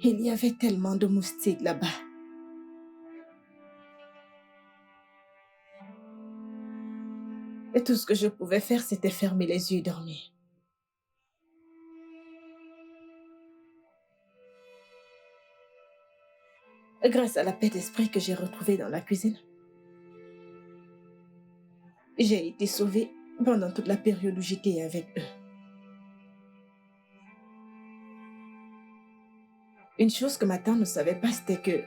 Il y avait tellement de moustiques là-bas. Et tout ce que je pouvais faire, c'était fermer les yeux et dormir. Grâce à la paix d'esprit que j'ai retrouvée dans la cuisine, j'ai été sauvée pendant toute la période où j'étais avec eux. Une chose que ma tante ne savait pas, c'était que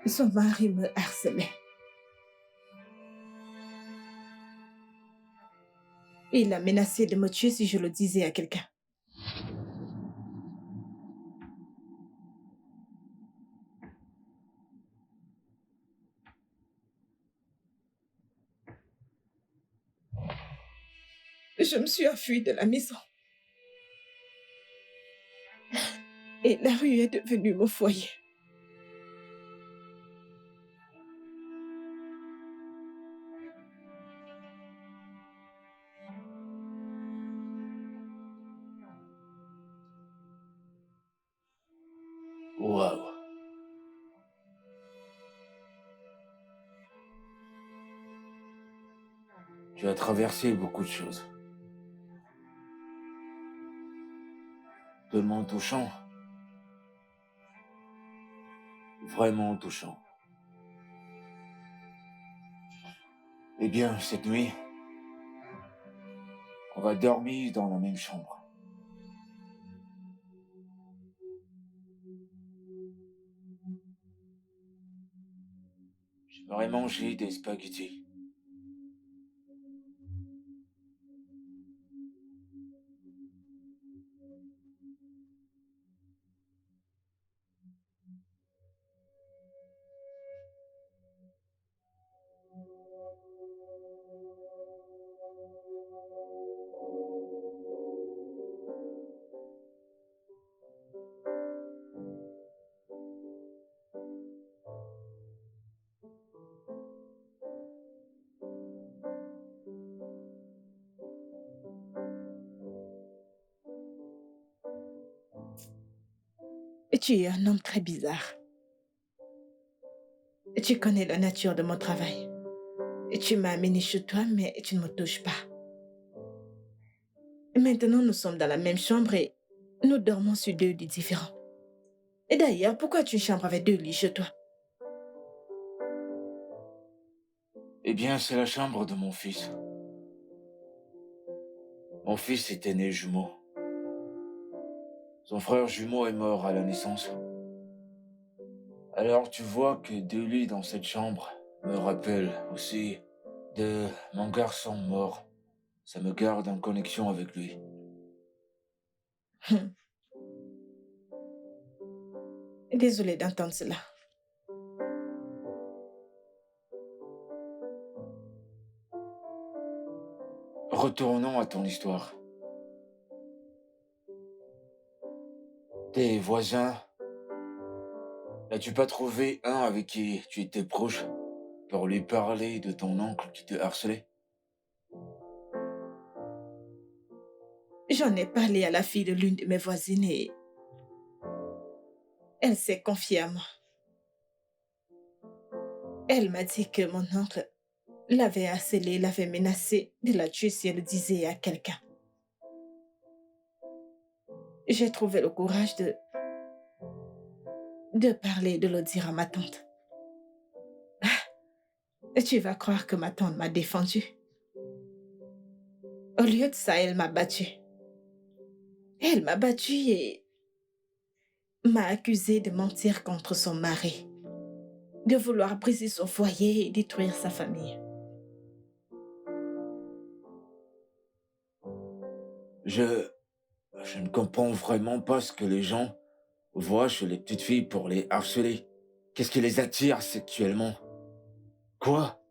son mari me harcelait. Il a menacé de me tuer si je le disais à quelqu'un. Je me suis enfuie de la maison. Et la rue est devenue mon foyer. Waouh. Tu as traversé beaucoup de choses. Tellement touchant. Vraiment touchant. Eh bien, cette nuit, on va dormir dans la même chambre. j'aurais mangé des spaghettis. Et tu es un homme très bizarre. Et tu connais la nature de mon travail. Et tu m'as amené chez toi, mais tu ne me touches pas. Et maintenant, nous sommes dans la même chambre et nous dormons sur 2 lits différents. Et d'ailleurs, pourquoi as-tu une chambre avec 2 lits chez toi? Eh bien, c'est la chambre de mon fils. Mon fils était né jumeau. Son frère jumeau est mort à la naissance. Alors tu vois que 2 lits dans cette chambre me rappellent aussi de mon garçon mort. Ça me garde en connexion avec lui. Désolée d'entendre cela. Retournons à ton histoire. Tes voisins, n'as-tu pas trouvé un avec qui tu étais proche pour lui parler de ton oncle qui te harcelait? J'en ai parlé à la fille de l'une de mes voisines et elle s'est confiée à moi. Elle m'a dit que mon oncle l'avait harcelée, l'avait menacée de la tuer si elle le disait à quelqu'un. J'ai trouvé le courage de parler, de le dire à ma tante. Et tu vas croire que ma tante m'a défendue. Au lieu de ça, elle m'a battue. Elle m'a battue et m'a accusée de mentir contre son mari, de vouloir briser son foyer et détruire sa famille. Je ne comprends vraiment pas ce que les gens voient chez les petites filles pour les harceler. Qu'est-ce qui les attire sexuellement? Quoi?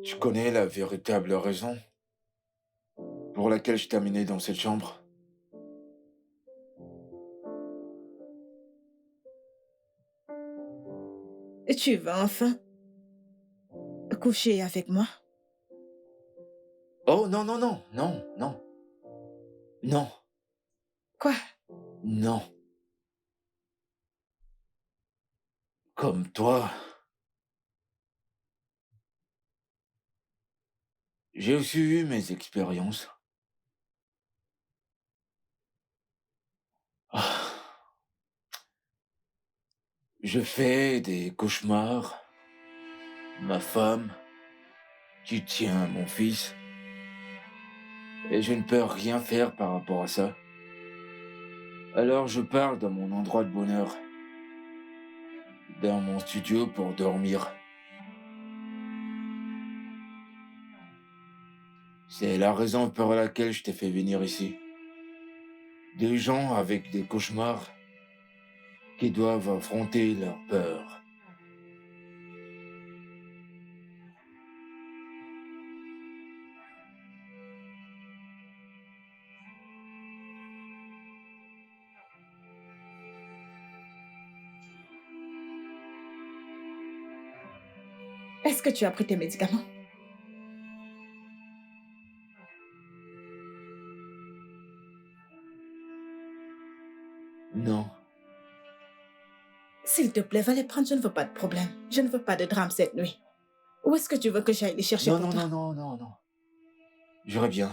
Tu connais la véritable raison pour laquelle je t'ai amené dans cette chambre? Et tu vas enfin coucher avec moi? Oh non, non, non, non, non, non, Quoi? non. Comme toi, j'ai aussi eu mes expériences. Ah, je fais des cauchemars. Ma femme, qui tient mon fils, et je ne peux rien faire par rapport à ça. Alors je pars dans mon endroit de bonheur, dans mon studio pour dormir. C'est la raison pour laquelle je t'ai fait venir ici. Des gens avec des cauchemars qui doivent affronter leur peur. Est-ce que tu as pris tes médicaments? Non. S'il te plaît, va les prendre, je ne veux pas de problème. Je ne veux pas de drame cette nuit. Où est-ce que tu veux que j'aille les chercher Non, pour non, toi? non, non, non, non. J'irai bien.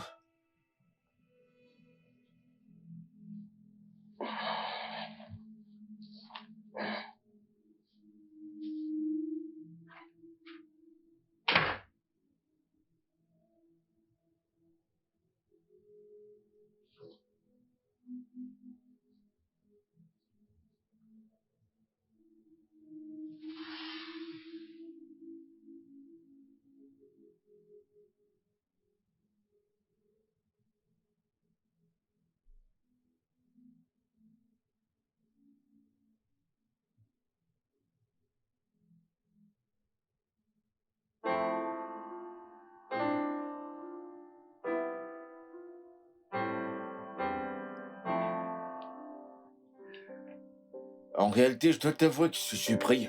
En réalité, je dois t'avouer que je suis pris.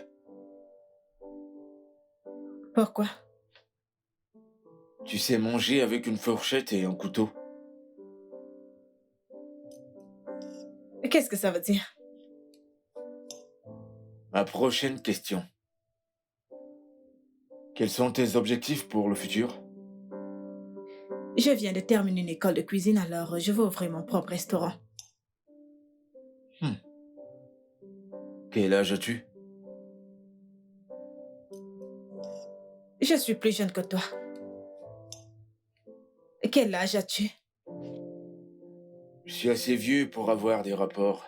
Pourquoi? Tu sais manger avec une fourchette et un couteau. Qu'est-ce que ça veut dire? Ma prochaine question. Quels sont tes objectifs pour le futur? Je viens de terminer une école de cuisine, alors je veux ouvrir mon propre restaurant. Quel âge as-tu? Je suis plus jeune que toi. Quel âge as-tu? Je suis assez vieux pour avoir des rapports.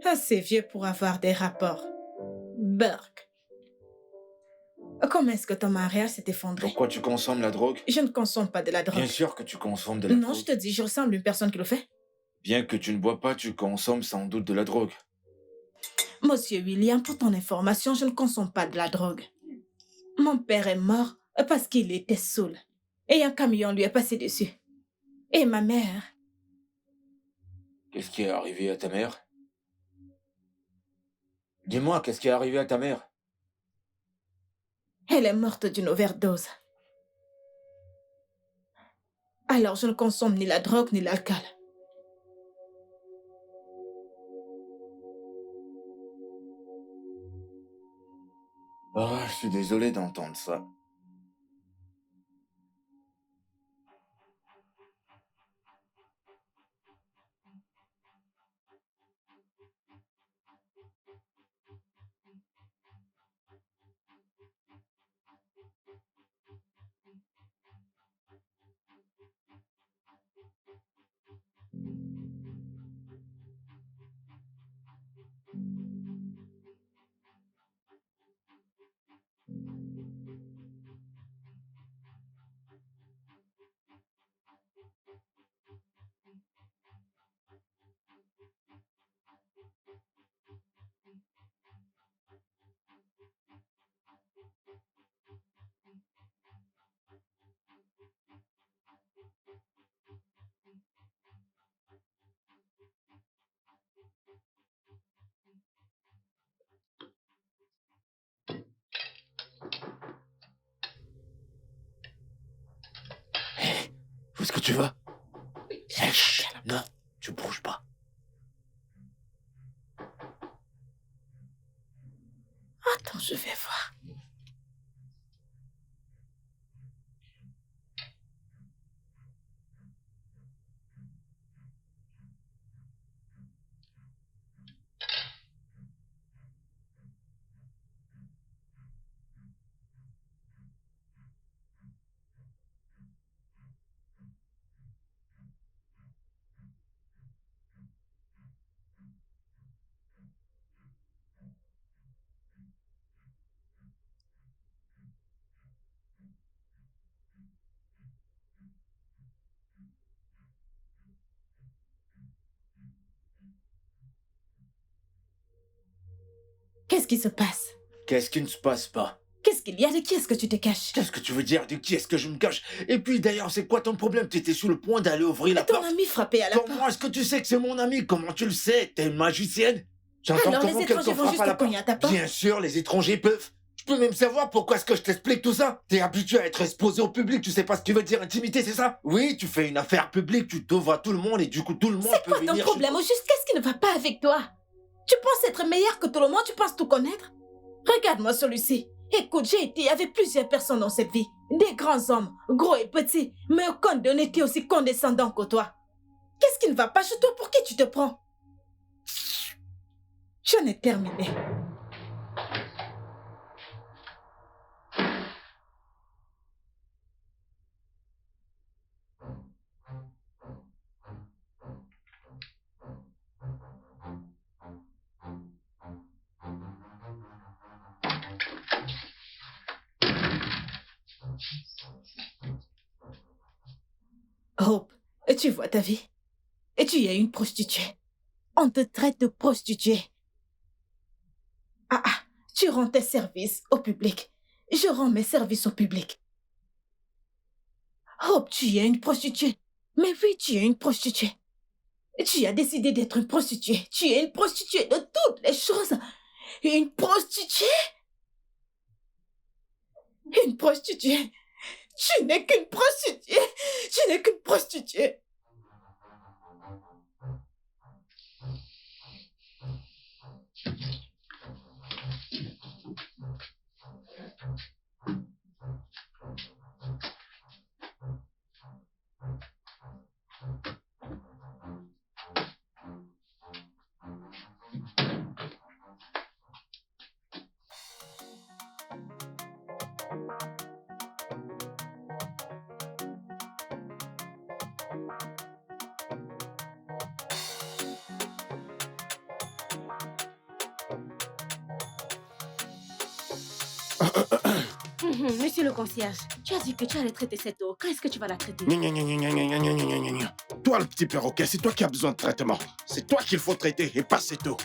Assez vieux pour avoir des rapports. Burke. Comment est-ce que ton mariage s'est effondré? Pourquoi tu consommes la drogue? Je ne consomme pas de la drogue. Bien sûr que tu consommes de la Non, drogue. je te dis, je ressemble à une personne qui le fait. Bien que tu ne bois pas, tu consommes sans doute de la drogue. Monsieur William, pour ton information, je ne consomme pas de la drogue. Mon père est mort parce qu'il était saoul. Et un camion lui est passé dessus. Et ma mère, Qu'est-ce qui est arrivé à ta mère? Dis-moi, qu'est-ce qui est arrivé à ta mère? elle est morte d'une overdose. Alors je ne consomme ni la drogue ni l'alcool. Ah, je suis désolé d'entendre ça. Où est-ce que tu vas? Chut, non, tu bouges pas. Attends, je vais voir. Qu'est-ce qui se passe? Qu'est-ce qui ne se passe pas? Qu'est-ce qu'il y a? De qui est-ce que tu te caches? Qu'est-ce que tu veux dire? De qui est-ce que je me cache? Et puis d'ailleurs, c'est quoi ton problème? T'étais sur le point d'aller ouvrir la Ton porte. ami frappé à la porte. Comment est-ce que tu sais que c'est mon ami? Comment tu le sais? T'es une magicienne? J'entends Alors comment les quelqu'un étrangers vont frappe juste à la te cogner porte. à ta porte? Bien sûr, les étrangers peuvent. Je peux même savoir pourquoi est-ce que je t'explique tout ça. T'es habitué à être exposé au public, tu sais pas ce que tu veux dire intimité, c'est ça? Oui, tu fais une affaire publique, tu t'ouvres à tout le monde et du coup tout le monde C'est peut quoi venir ton chez problème? Au juste, qu'est-ce qui ne va pas avec toi? Tu penses être meilleur que tout le monde? Tu penses tout connaître? Regarde-moi celui-ci. Écoute, j'ai été avec plusieurs personnes dans cette vie. Des grands hommes, gros et petits, mais aucun d'eux n'était aussi condescendant que toi. Qu'est-ce qui ne va pas chez toi? Pour qui tu te prends? J'en ai terminé. Hope, tu vois ta vie. Et tu es une prostituée. On te traite de prostituée. Tu rends tes services au public. Je rends mes services au public. Hope, tu es une prostituée. Mais oui, tu es une prostituée. Tu as décidé d'être une prostituée. Tu es une prostituée de toutes les choses. Une prostituée? Une prostituée. Tu n'es qu'une prostituée. Tu n'es qu'une prostituée. Monsieur le concierge, tu as dit que tu allais traiter cette eau. Quand est-ce que tu vas la traiter? Gna, gna, gna, gna, gna, gna, gna, gna, gna, gna. Toi, le petit perroquet, c'est toi qui as besoin de traitement. C'est toi qu'il faut traiter et pas cette eau.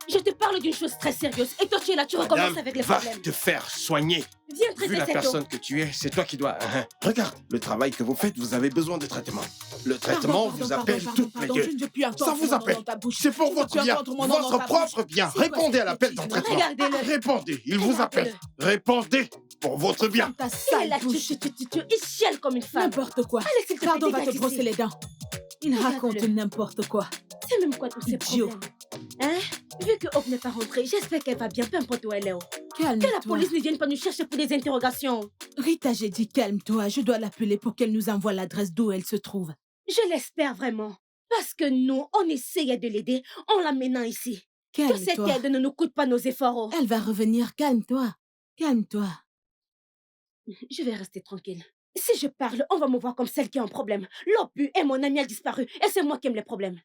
Je te parle d'une chose très sérieuse. Et toi, tu es là, tu recommences Madame, avec les va problèmes. te faire soigner. Viens Vu traiter la cette eau. personne que tu es, c'est toi qui dois... Regarde, le travail que vous faites, vous avez besoin de traitement. Le traitement vous appelle toutes les deux. Je ne veux plus entendre Ça mon vous nom appelle. dans ta bouche. C'est pour Je ne veux votre plus bien, entendre mon nom dans votre ta propre bouche. bien. C'est quoi Répondez à cette l'appel bêtise? d'entraînement. Regardez-le. Répondez, il vous appelle. Répondez pour votre bien. Ta Il est sale là, bouche. il chiale comme une femme. N'importe quoi. Allez, s'il te plaît, Pardon, va dégage te brosser ici. les dents. Il Regarde-le. raconte n'importe quoi. C'est même quoi tous ces Idiot. problèmes? Hein? Vu que Hope n'est pas rentrée, j'espère qu'elle va bien, peu importe où elle est. Que la Calme-toi. police ne vienne pas nous chercher pour des interrogations. Rita, j'ai dit calme-toi. Je dois l'appeler pour qu'elle nous envoie l'adresse d'où elle se trouve. Je l'espère vraiment. Parce que nous, on essayait de l'aider en l'amenant ici. Que cette Calme-toi. aide ne nous coûte pas nos efforts. Elle va revenir. Calme-toi. Calme-toi. Je vais rester tranquille. Si je parle, on va me voir comme celle qui a un problème. L'obus et mon ami a disparu. Et c'est moi qui aime les problèmes.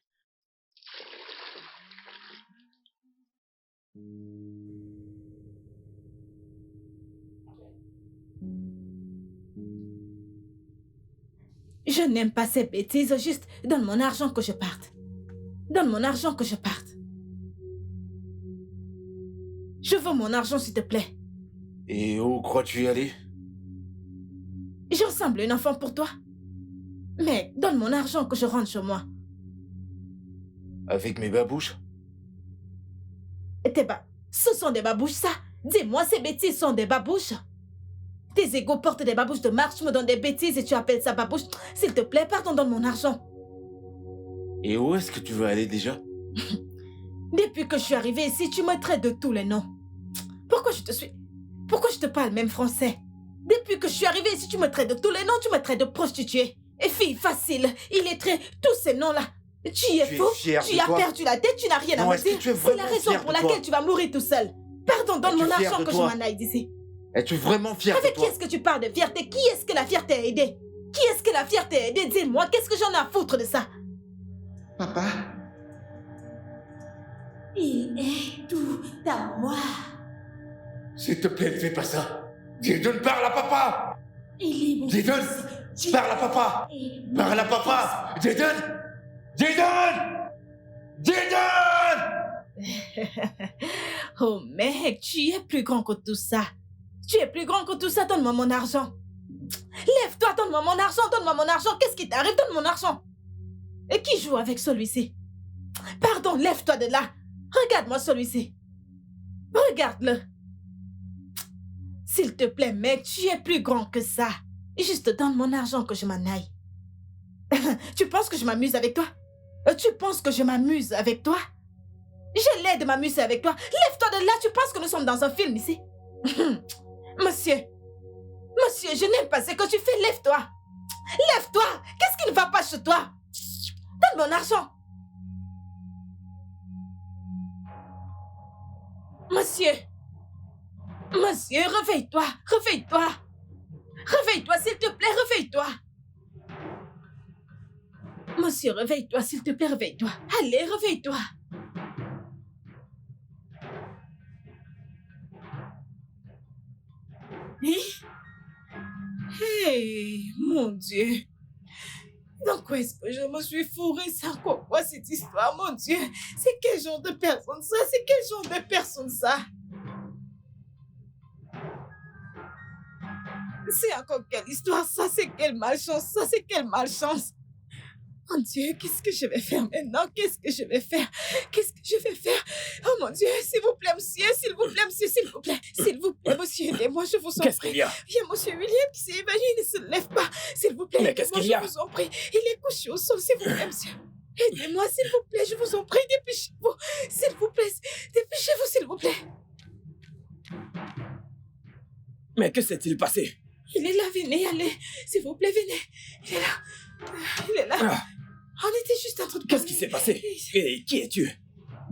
Je n'aime pas ces bêtises. Juste, donne mon argent que je parte. Donne mon argent que je parte. Je veux mon argent, s'il te plaît. Et où crois-tu y aller? Je ressemble à un enfant pour toi. Mais donne mon argent que je rentre chez moi. Avec mes babouches? Ce sont des babouches, ça. Dis-moi, ces bêtises sont des babouches. Tes égaux portent des babouches de marche, tu me donnes des bêtises et tu appelles ça babouche. S'il te plaît, pardon, donne mon argent. Et où est-ce que tu veux aller déjà? Depuis que je suis arrivée ici, tu me traites de tous les noms. Pourquoi je te parle même français? Depuis que je suis arrivée ici, tu me traites de tous les noms, tu me traites de prostituée. Et fille facile, illettrée, tous ces noms-là. Tu es fou, tu as perdu la tête, tu n'as rien à me dire. C'est la raison pour laquelle tu vas mourir tout seul. Pardon, donne mon argent que je m'en aille d'ici. Es-tu vraiment fier de Avec qui toi? est-ce que tu parles de fierté? Qui est-ce que la fierté a aidé? Qui est-ce que la fierté a aidé? Dis-moi, qu'est-ce que j'en ai à foutre de ça? Papa? Il est tout à moi. S'il te plaît, ne fais pas ça. Jaden, parle à papa! Il est mon Jaden, fils. parle à papa! Et mon Parle à papa! Jaden! Jaden! Jaden! Oh mec, tu es plus grand que tout ça. Tu es plus grand que tout ça, donne-moi mon argent. Lève-toi, donne-moi mon argent, donne-moi mon argent. Qu'est-ce qui t'arrive? Donne mon argent. Et qui joue avec celui-ci? Pardon, lève-toi de là. Regarde-moi celui-ci. Regarde-le. S'il te plaît, mec, tu es plus grand que ça. Juste donne mon argent que je m'en aille. Tu penses que je m'amuse avec toi? Tu penses que je m'amuse avec toi? J'ai l'air de m'amuser avec toi. Lève-toi de là, tu penses que nous sommes dans un film ici? Monsieur, je n'aime pas ce que tu fais, lève-toi. Lève-toi, qu'est-ce qui ne va pas chez toi? Donne mon argent. Monsieur, réveille-toi, réveille-toi. Réveille-toi, s'il te plaît, réveille-toi. Monsieur, réveille-toi, s'il te plaît, réveille-toi. Allez, réveille-toi. Hey, mon Dieu. Dans quoi est-ce que je me suis fourrée? C'est encore quoi cette histoire, mon Dieu? C'est quel genre de personne ça? C'est quel genre de personne ça? C'est encore quelle histoire ça? C'est quelle malchance ça? C'est quelle malchance? Mon Dieu, qu'est-ce que je vais faire maintenant? Qu'est-ce que je vais faire? Qu'est-ce que je vais faire? Oh mon Dieu, s'il vous plaît, monsieur, s'il vous plaît, monsieur, s'il vous plaît. S'il vous plaît, monsieur, aidez-moi, je vous en Qu'est-ce prie. qu'il y a? Il y a monsieur William qui s'est évanoui, il ne se lève pas. S'il vous plaît, Mais qu'est-ce aidez-moi, qu'il y a? je vous en prie. Il est couché au sol, s'il vous plaît, monsieur. Aidez-moi, s'il vous plaît, je vous en prie, dépêchez-vous. S'il vous plaît, dépêchez-vous, s'il vous plaît. Mais que s'est-il passé? Il est là, venez, allez. S'il vous plaît, venez. Il est là. Il est là. Ah, On était juste en train de qu'est-ce parler. qui s'est passé? Et qui es-tu?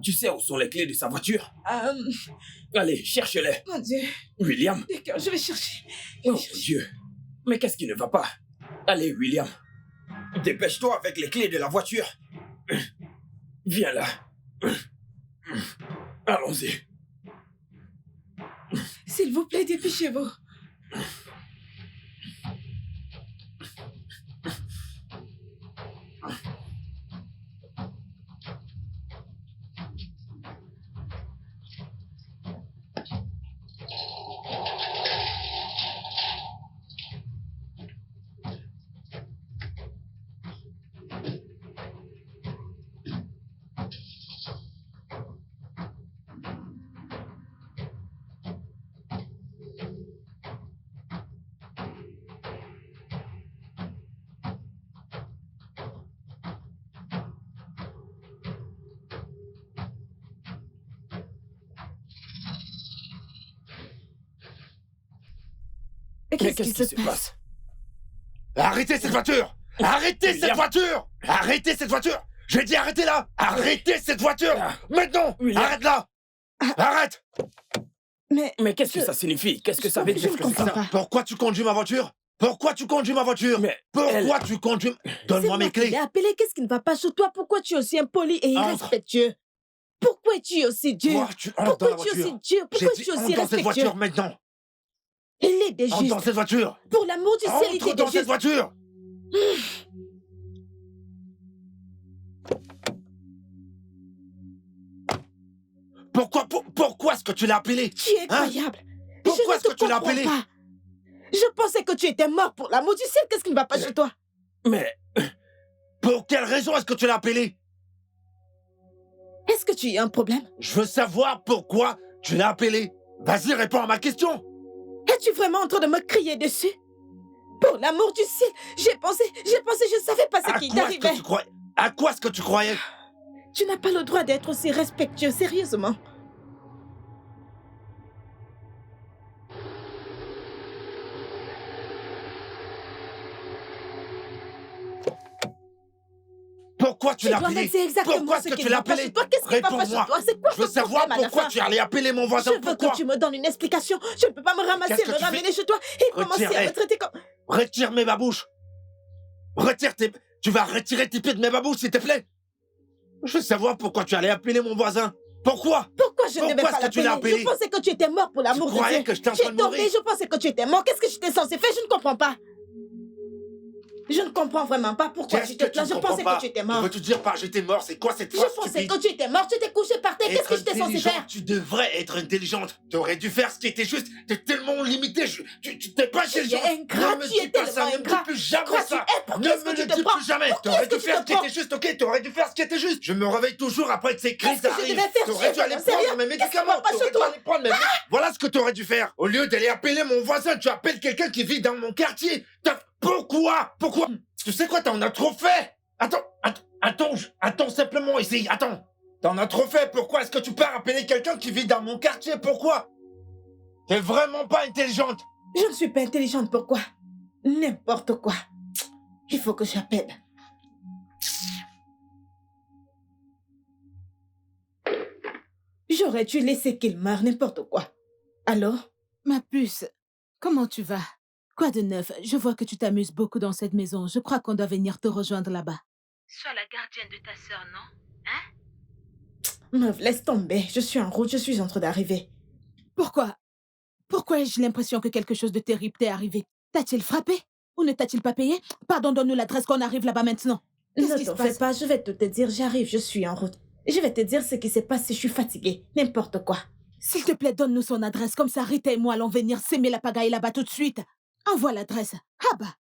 Tu sais où sont les clés de sa voiture? Allez, cherche-les. Mon Dieu. William? D'accord, je vais chercher. Oh mon Dieu. Mais qu'est-ce qui ne va pas? Allez, William. Dépêche-toi avec les clés de la voiture. Viens là. Allons-y. S'il vous plaît, dépêchez-vous. Mais qu'est-ce qui se passe? Arrêtez cette voiture! Arrêtez cette William. voiture! Arrêtez cette voiture! J'ai dit arrêtez là! Arrêtez cette voiture! Maintenant! William. Arrête là! Arrête! Mais qu'est-ce que ça signifie? Qu'est-ce que ça veut je dire ne que comprends ça? pas. Pourquoi tu conduis ma voiture? Pourquoi tu conduis ma voiture? Mais Pourquoi tu conduis... Donne-moi mes Je l'ai clés! appelé, qu'est-ce qui ne va pas chez toi? Pourquoi tu es aussi impoli et Entre. irrespectueux? Pourquoi es-tu aussi dur? Toi, tu entres dans la Pourquoi tu es aussi voiture! dur? J'ai Pourquoi dit tu es aussi entre dans cette respectueux? voiture maintenant! Il est des Entre dans justes. cette voiture! Pour l'amour du ciel, il Entre est dans des cette justes. voiture! Pourquoi est-ce que tu l'as appelé? Tu es incroyable. Pourquoi Je ne est-ce que te tu l'as comprends appelé? pas. Je pensais que tu étais mort pour l'amour du ciel. Qu'est-ce qui ne va pas chez toi? Mais Pour quelle raison est-ce que tu l'as appelé? Est-ce que tu as un problème? Je veux savoir pourquoi tu l'as appelé. Vas-y, réponds à ma question. Es-tu vraiment en train de me crier dessus? Pour l'amour du ciel, j'ai pensé, je savais pas ce À qui quoi est-ce que t'arrivait. tu croyais? À quoi est-ce que tu croyais? Tu n'as pas le droit d'être aussi respectueux, sérieusement. Pourquoi tu Tu l'as dois appelé? me dire exactement Pourquoi ce est-ce que qui tu ne l'as va pas appelé? chez toi. Qu'est-ce qui ne va pas chez Réponds-moi. toi? C'est quoi Je veux ton savoir problème à la pourquoi fin? tu allais appeler mon voisin. Je veux Pourquoi? que tu me donnes une explication. Je ne peux pas me ramasser, Qu'est-ce que me tu ramener fais? chez toi et commencer à Retire-les. me traiter comme... Retire mes babouches. Retire tes... Tu vas retirer tes pieds de mes babouches, s'il te plaît. Je veux savoir pourquoi tu allais appeler mon voisin. Pourquoi? Pourquoi je ne devais Pourquoi pas est-ce que tu l'as l'appeler? appelé? Je pensais que tu étais mort pour l'amour Tu de croyais Dieu. que j'étais en Tu train es de tombé, mourir? je pensais que tu étais mort. Qu'est-ce que j'étais censé faire? Je ne comprends pas. Je ne comprends vraiment pas pourquoi Qu'est-ce tu te que tu plains. Je comprends pensais pas? que tu étais mort. Veux-tu dire par j'étais mort? C'est quoi cette Je phrase pensais stupide? que tu étais mort. Tu t'es couché par terre. Qu'est-ce que Être j'étais censé intelligente, faire? tu devrais être intelligente. Tu aurais dû faire ce qui était juste. T'es tellement limité. Tu t'es pas Tu es intelligente. ingrat, Ne me tu dis es pas ça. tellement Ne me dis ingrat. plus jamais Crois-tu ça. être? Pour Ne qui est-ce me que tu le te dis prends? plus jamais. Pour qui T'aurais est-ce que dû tu faire te ce qui prends? était juste, ok? T'aurais dû faire ce qui était juste. Je me réveille toujours après que ces crises Qu'est-ce que je arrivent. devais faire? T'aurais dû Tu es aller vraiment sérieux? prendre mes Qu'est-ce qui va médicaments. pas chez T'aurais dû toi? aller prendre mes... Voilà ce que t'aurais dû faire. Au lieu d'aller appeler mon voisin, tu appelles quelqu'un qui vit dans mon quartier. Pourquoi? Tu sais quoi? T'en as trop fait. Attends simplement ici. Attends. T'en as trop fait. Pourquoi est-ce que tu pars appeler quelqu'un qui vit dans mon quartier? Pourquoi? T'es vraiment pas intelligente. Je ne suis pas intelligente. Pourquoi? N'importe quoi. Il faut que j'appelle. J'aurais dû laisser qu'il meure, n'importe quoi. Alors? Ma puce, comment tu vas? Quoi de neuf? Je vois que tu t'amuses beaucoup dans cette maison. Je crois qu'on doit venir te rejoindre là-bas. Sois la gardienne de ta sœur, non? Meuf, laisse tomber. Je suis en route, je suis en train d'arriver. Pourquoi? Pourquoi ai-je l'impression que quelque chose de terrible t'est arrivé? T'a-t-il frappé? Ou ne t'a-t-il pas payé? Pardon, donne-nous l'adresse qu'on arrive là-bas maintenant. Qu'est-ce qui Ne se t'en fais passe? pas, je vais tout te dire. J'arrive, je suis en route. Je vais te dire ce qui s'est passé, je suis fatiguée. N'importe quoi. S'il te plaît, donne-nous son adresse. Comme ça, Rita et moi allons venir s'aimer la pagaille là-bas tout de suite. Envoie l'adresse. Ah bah.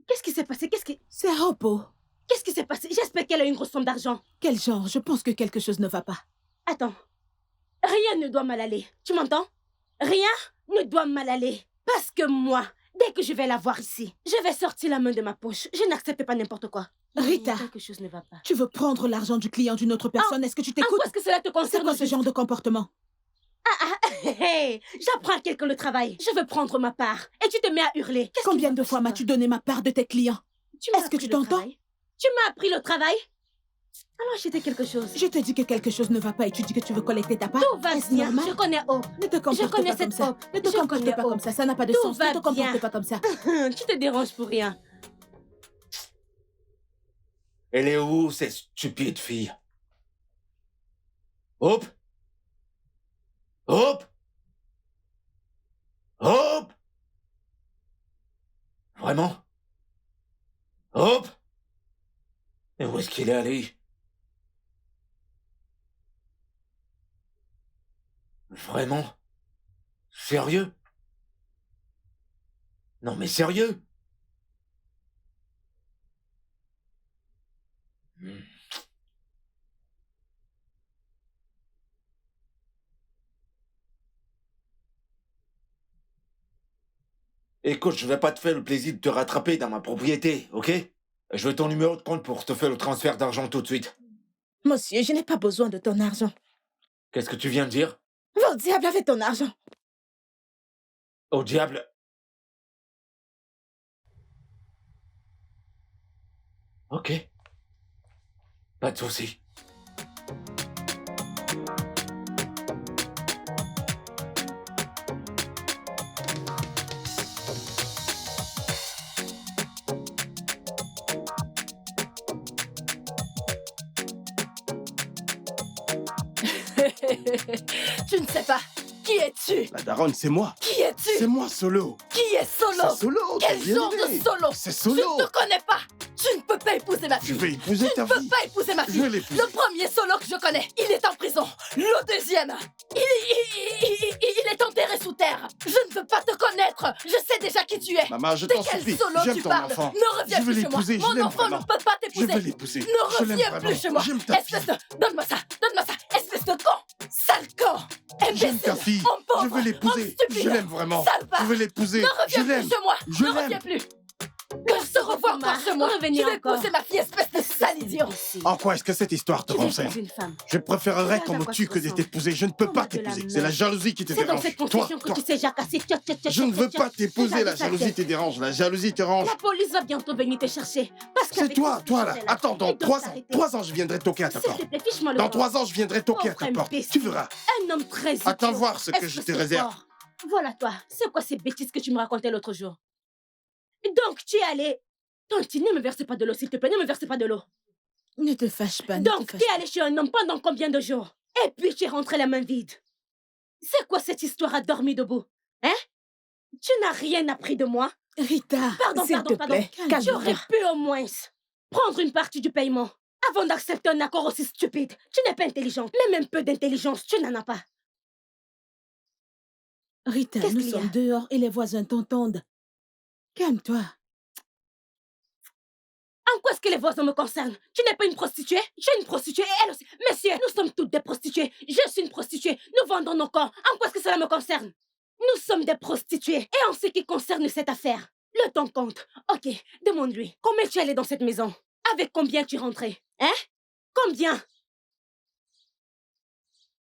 Qu'est-ce qui s'est passé? C'est Hopo. Qu'est-ce qui s'est passé? J'espère qu'elle a une grosse somme d'argent. Quel genre? Je pense que quelque chose ne va pas. Attends. Rien ne doit mal aller. Tu m'entends? Rien ne doit mal aller. Parce que moi, dès que je vais la voir ici, je vais sortir la main de ma poche. Je n'accepte pas n'importe quoi. Rita. Quelque chose ne va pas. Tu veux prendre l'argent du client d'une autre personne? Est-ce que tu En t'écoutes? quoi est-ce que cela te C'est concerne? quoi ce genre de comportement? Hey, j'apprends à quelqu'un le travail. Je veux prendre ma part. Et tu te mets à hurler. Qu'est-ce Combien qui de va fois pas chez m'as-tu donné ma part de tes clients? Tu m'as Est-ce que appris tu le t'entends? travail? Tu m'as appris le travail? Alors acheter quelque chose. Je te dis que quelque chose ne va pas et tu dis que tu veux collecter ta part? Tout va Est-ce bien. normal? Je connais Hope. Ne te comporte connais pas comme cette ça. Hope. Ne te Je comporte connais pas Hope. comme ça. Ça n'a pas de Tout sens. va Ne te comporte bien. pas comme ça. Tu te déranges pour rien. Elle est où, cette stupide fille? Hop! Hop! Hop! Vraiment? Hop! Et où est-ce qu'il est allé? Vraiment? Sérieux? Non mais sérieux? Hmm. Écoute, je vais pas te faire le plaisir de te rattraper dans ma propriété, ok? Je veux ton numéro de compte pour te faire le transfert d'argent tout de suite. Monsieur, je n'ai pas besoin de ton argent. Qu'est-ce que tu viens de dire? Va au diable avec ton argent. Au diable! Ok. Pas de souci. Tu ne sais pas. Qui es-tu? La daronne, c'est moi. Qui es-tu? C'est moi, Solo. Qui est Solo? C'est Solo. Quel t'as bien genre aidé. de Solo? C'est Je Solo. ne te connais pas. Tu ne peux pas épouser ma Je fille. vais épouser Tu ta ne peux fille. pas épouser ma Je fille. vais l'épouser. Le premier Solo que je connais, il est en prison. Le deuxième, il est enterré sous terre. Je ne veux pas te connaître. Je sais déjà qui tu es. Maman, je De t'en quel supplie. Solo J'aime tu ton parles? enfant. Ne reviens Je veux plus chez moi. l'épouser. Je Mon l'aime enfant ne vraiment. peut pas Je t'épouser. vais l'épouser. Ne Je l'aime reviens vraiment. plus chez moi. J'aime ta Espèce fille. de... Donne-moi ça. Donne-moi ça. Espèce de con. Sale con. J'aime ta Imbécile. fille. Homme pauvre. Je veux l'épouser. Homme stupide. Je l'aime vraiment. Sale va. Je veux l'épouser. Ne Je reviens l'aime. plus chez moi. Je Ne l'aime. reviens plus. De se revoir encore chez moi. revenir Tu veux encore. épouser ma fille, espèce de sale idiot. En quoi est-ce que cette histoire te Tu veux concerne? épouser une femme. Je préférerais Regarde qu'on à me quoi tue tu que de ressembles. t'épouser. Je ne peux pas Tombe de la t'épouser. mer. C'est la jalousie qui te C'est dans dérange. cette Toi, confession que toi. tu sais jacassé. Je ne veux pas t'épouser. La jalousie te dérange. La jalousie te range. La police va bientôt venir te chercher. Parce C'est qu'avec toi, tout ce toi que là. tu fais Attends, dans ils doivent 3 ans, t'arrêter. je viendrai toquer à ta S'il porte. te plaît, fiche-moi le Dans camp. 3 ans, je viendrai toquer à ta Pauvre porte. imbécile. Tu verras. Un homme très idiot. Attends voir ce que je Espèce te de réserve. porc. Voilà toi. C'est quoi ces bêtises que tu me racontais l'autre jour? Donc tu es allé... Tanti, ne me verse pas de l'eau, s'il te plaît. Ne me verse pas de l'eau. Ne te fâche pas. Ne Donc te tu fâche es allé chez un homme pendant combien de jours? Et puis tu es rentré la main vide. C'est quoi cette histoire à dormir debout? Hein? Tu n'as rien appris de moi? pas. Rita, Pardon, S'il pardon, te pardon. plaît, Tu aurais calme-toi. pu au moins prendre une partie du paiement avant d'accepter un accord aussi stupide. Tu n'es pas intelligente. Mais même peu d'intelligence, tu n'en as pas. Rita, Qu'est-ce nous qu'il y a? sommes dehors et les voisins t'entendent. Calme-toi. En quoi est-ce que les voisins me concernent? Tu n'es pas une prostituée? Je suis une prostituée et elle aussi. Messieurs, nous sommes toutes des prostituées. Je suis une prostituée. Nous vendons nos corps. En quoi est-ce que cela me concerne? Nous sommes des prostituées. Et en ce qui concerne cette affaire, le temps compte. Ok, demande-lui. Combien tu es allé dans cette maison? Avec combien tu es rentré? Hein? Combien?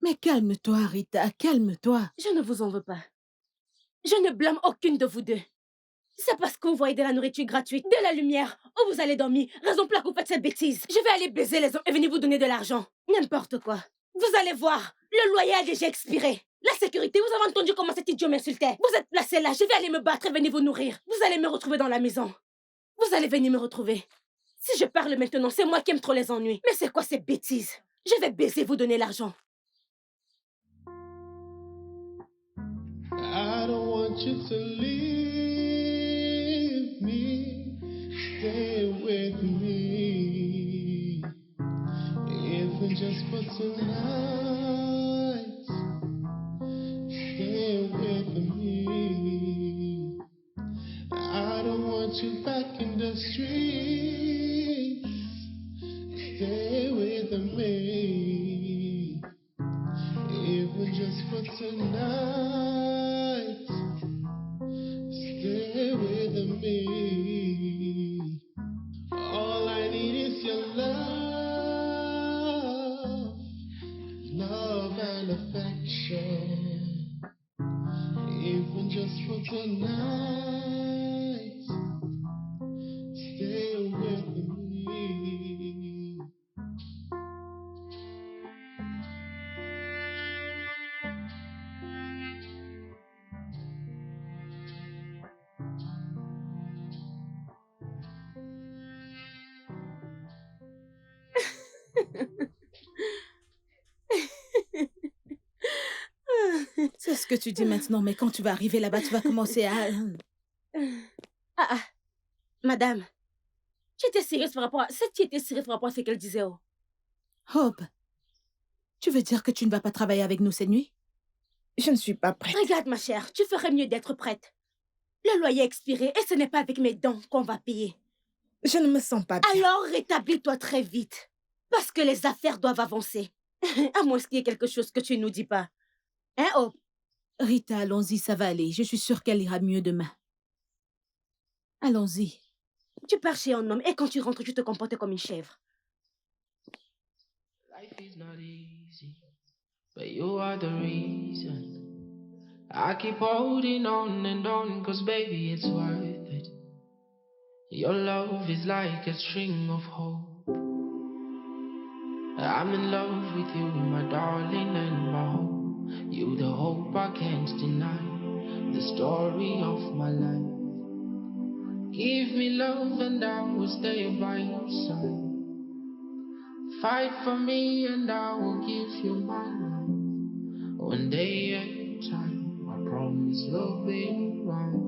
Mais calme-toi, Rita, calme-toi. Je ne vous en veux pas. Je ne blâme aucune de vous deux. C'est parce que vous voyez de la nourriture gratuite, de la lumière, où vous allez dormir, raison pour laquelle vous faites cette bêtise. Je vais aller baiser les hommes et venir vous donner de l'argent. N'importe quoi. Vous allez voir, le loyer a déjà expiré. La sécurité, vous avez entendu comment cet idiot m'insultait. Vous êtes placé là, je vais aller me battre et venir vous nourrir. Vous allez me retrouver dans la maison. Vous allez venir me retrouver. Si je parle maintenant, c'est moi qui aime trop les ennuis. Mais c'est quoi ces bêtises? Je vais baiser vous donner l'argent. I don't want you to leave me. Stay with me. Even just for tonight. Stay with me. I don't want you back in the streets. Stay with me. Even just for tonight. Stay with me. All I need is your love, love and affection. Even just for tonight. Stay with me. C'est ce que tu dis maintenant, mais quand tu vas arriver là-bas, tu vas commencer à... Madame, tu étais sérieuse par rapport à... Tu étais sérieuse par rapport à ce qu'elle disait, oh. Hope, tu veux dire que tu ne vas pas travailler avec nous cette nuit? Je ne suis pas prête. Regarde, ma chère, tu ferais mieux d'être prête. Le loyer est expiré et ce n'est pas avec mes dents qu'on va payer. Je ne me sens pas bien. Alors rétablis-toi très vite. Parce que les affaires doivent avancer. À moins qu'il y ait quelque chose que tu ne nous dis pas. Hein, Hope? Rita, allons-y, ça va aller. Je suis sûre qu'elle ira mieux demain. Allons-y. Tu pars chez un homme et quand tu rentres, tu te comportes comme une chèvre. Life is not easy, but you are the reason. I keep holding on and on, cause baby it's worth it. Your love is like a string of hope. I'm in love with you, my darling and my hope. You the hope I can't deny, the story of my life. Give me love and I will stay by your side. Fight for me and I will give you my life. One day at a time, I promise you'll be right.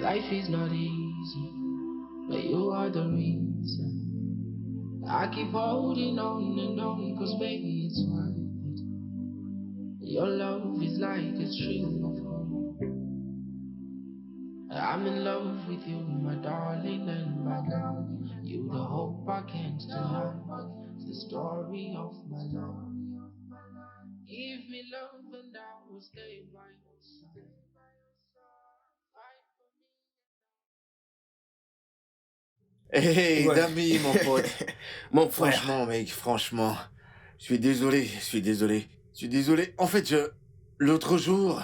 Life is not easy, but you are the reason. I keep holding on and on, cause baby it's worth it. Your love is like a string of hope. I'm in love with you, my darling and my love. You the hope I can't deny, the story of my life. Give me love and I will stay by your side. Hey, Ouais. Dami, mon pote. Mon frère. Franchement, mec, franchement. Je suis désolé, je suis désolé. Je suis désolé. En fait, l'autre jour,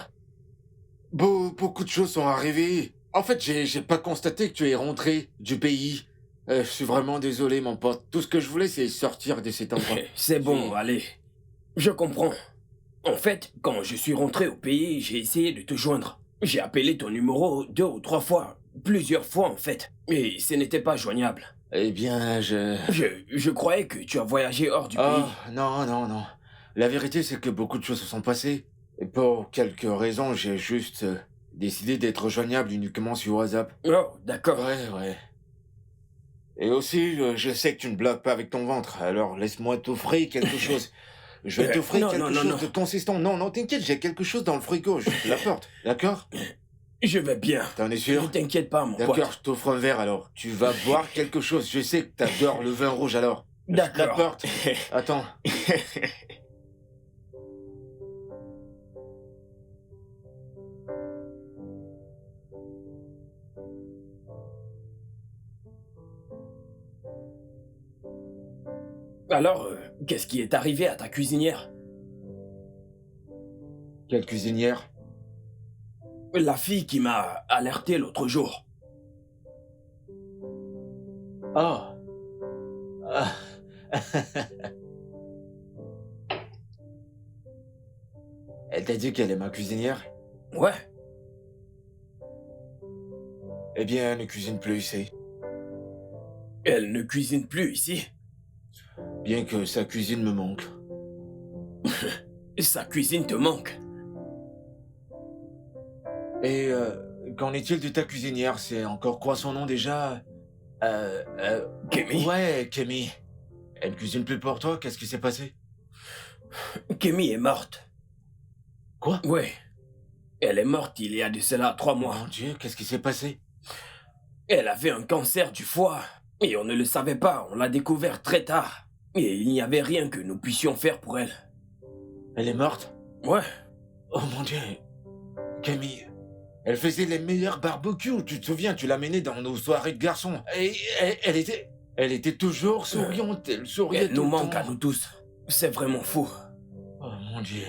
beaucoup de choses sont arrivées. En fait, j'ai pas constaté que tu es rentré du pays. Je suis vraiment désolé, mon pote. Tout ce que je voulais, c'est sortir de cet endroit. C'est bon, allez. Je comprends. En fait, quand je suis rentré au pays, j'ai essayé de te joindre. J'ai appelé ton numéro 2 ou 3 fois. Plusieurs fois, en fait. Mais ce n'était pas joignable. Eh bien, Je croyais que tu as voyagé hors du Oh, pays. non, non, non. La vérité, c'est que beaucoup de choses se sont passées. Et pour quelques raisons, j'ai juste décidé d'être joignable uniquement sur WhatsApp. Oh, d'accord. Ouais. Et aussi, je sais que tu ne blagues pas avec ton ventre, alors laisse-moi t'offrir quelque chose. Je vais t'offrir non, quelque non, chose non. de consistant. Non, t'inquiète, j'ai quelque chose dans le frigo, je te l'apporte, d'accord? Je vais bien. T'en es Ne sûr? t'inquiète pas, mon D'accord, pote. je t'offre un verre alors. Tu vas boire quelque chose. Je sais que t'adores le vin rouge alors. La D'accord. porte. Attends. Alors, qu'est-ce qui est arrivé à ta cuisinière? Quelle cuisinière? La fille qui m'a alerté l'autre jour. Oh. Ah. Elle t'a dit qu'elle est ma cuisinière? Ouais. Eh bien, elle ne cuisine plus ici. Elle ne cuisine plus ici. Bien que sa cuisine me manque. Sa cuisine te manque. Et qu'en est-il de ta cuisinière? C'est encore quoi son nom déjà? Kémy? Ouais, Kémy. Elle cuisine plus pour toi? Qu'est-ce qui s'est passé? Kémy est morte. Quoi? Ouais. Elle est morte il y a de cela 3 mois. Mon Dieu, qu'est-ce qui s'est passé? Elle avait un cancer du foie. Et on ne le savait pas, on l'a découvert très tard. Et il n'y avait rien que nous puissions faire pour elle. Elle est morte? Ouais. Oh mon Dieu. Camille, elle faisait les meilleurs barbecues. Tu te souviens, tu l'amenais dans nos soirées de garçons. Et elle était toujours souriante. Elle souriait Elle tout nous le manque temps. à nous tous. C'est vraiment fou. Oh mon Dieu.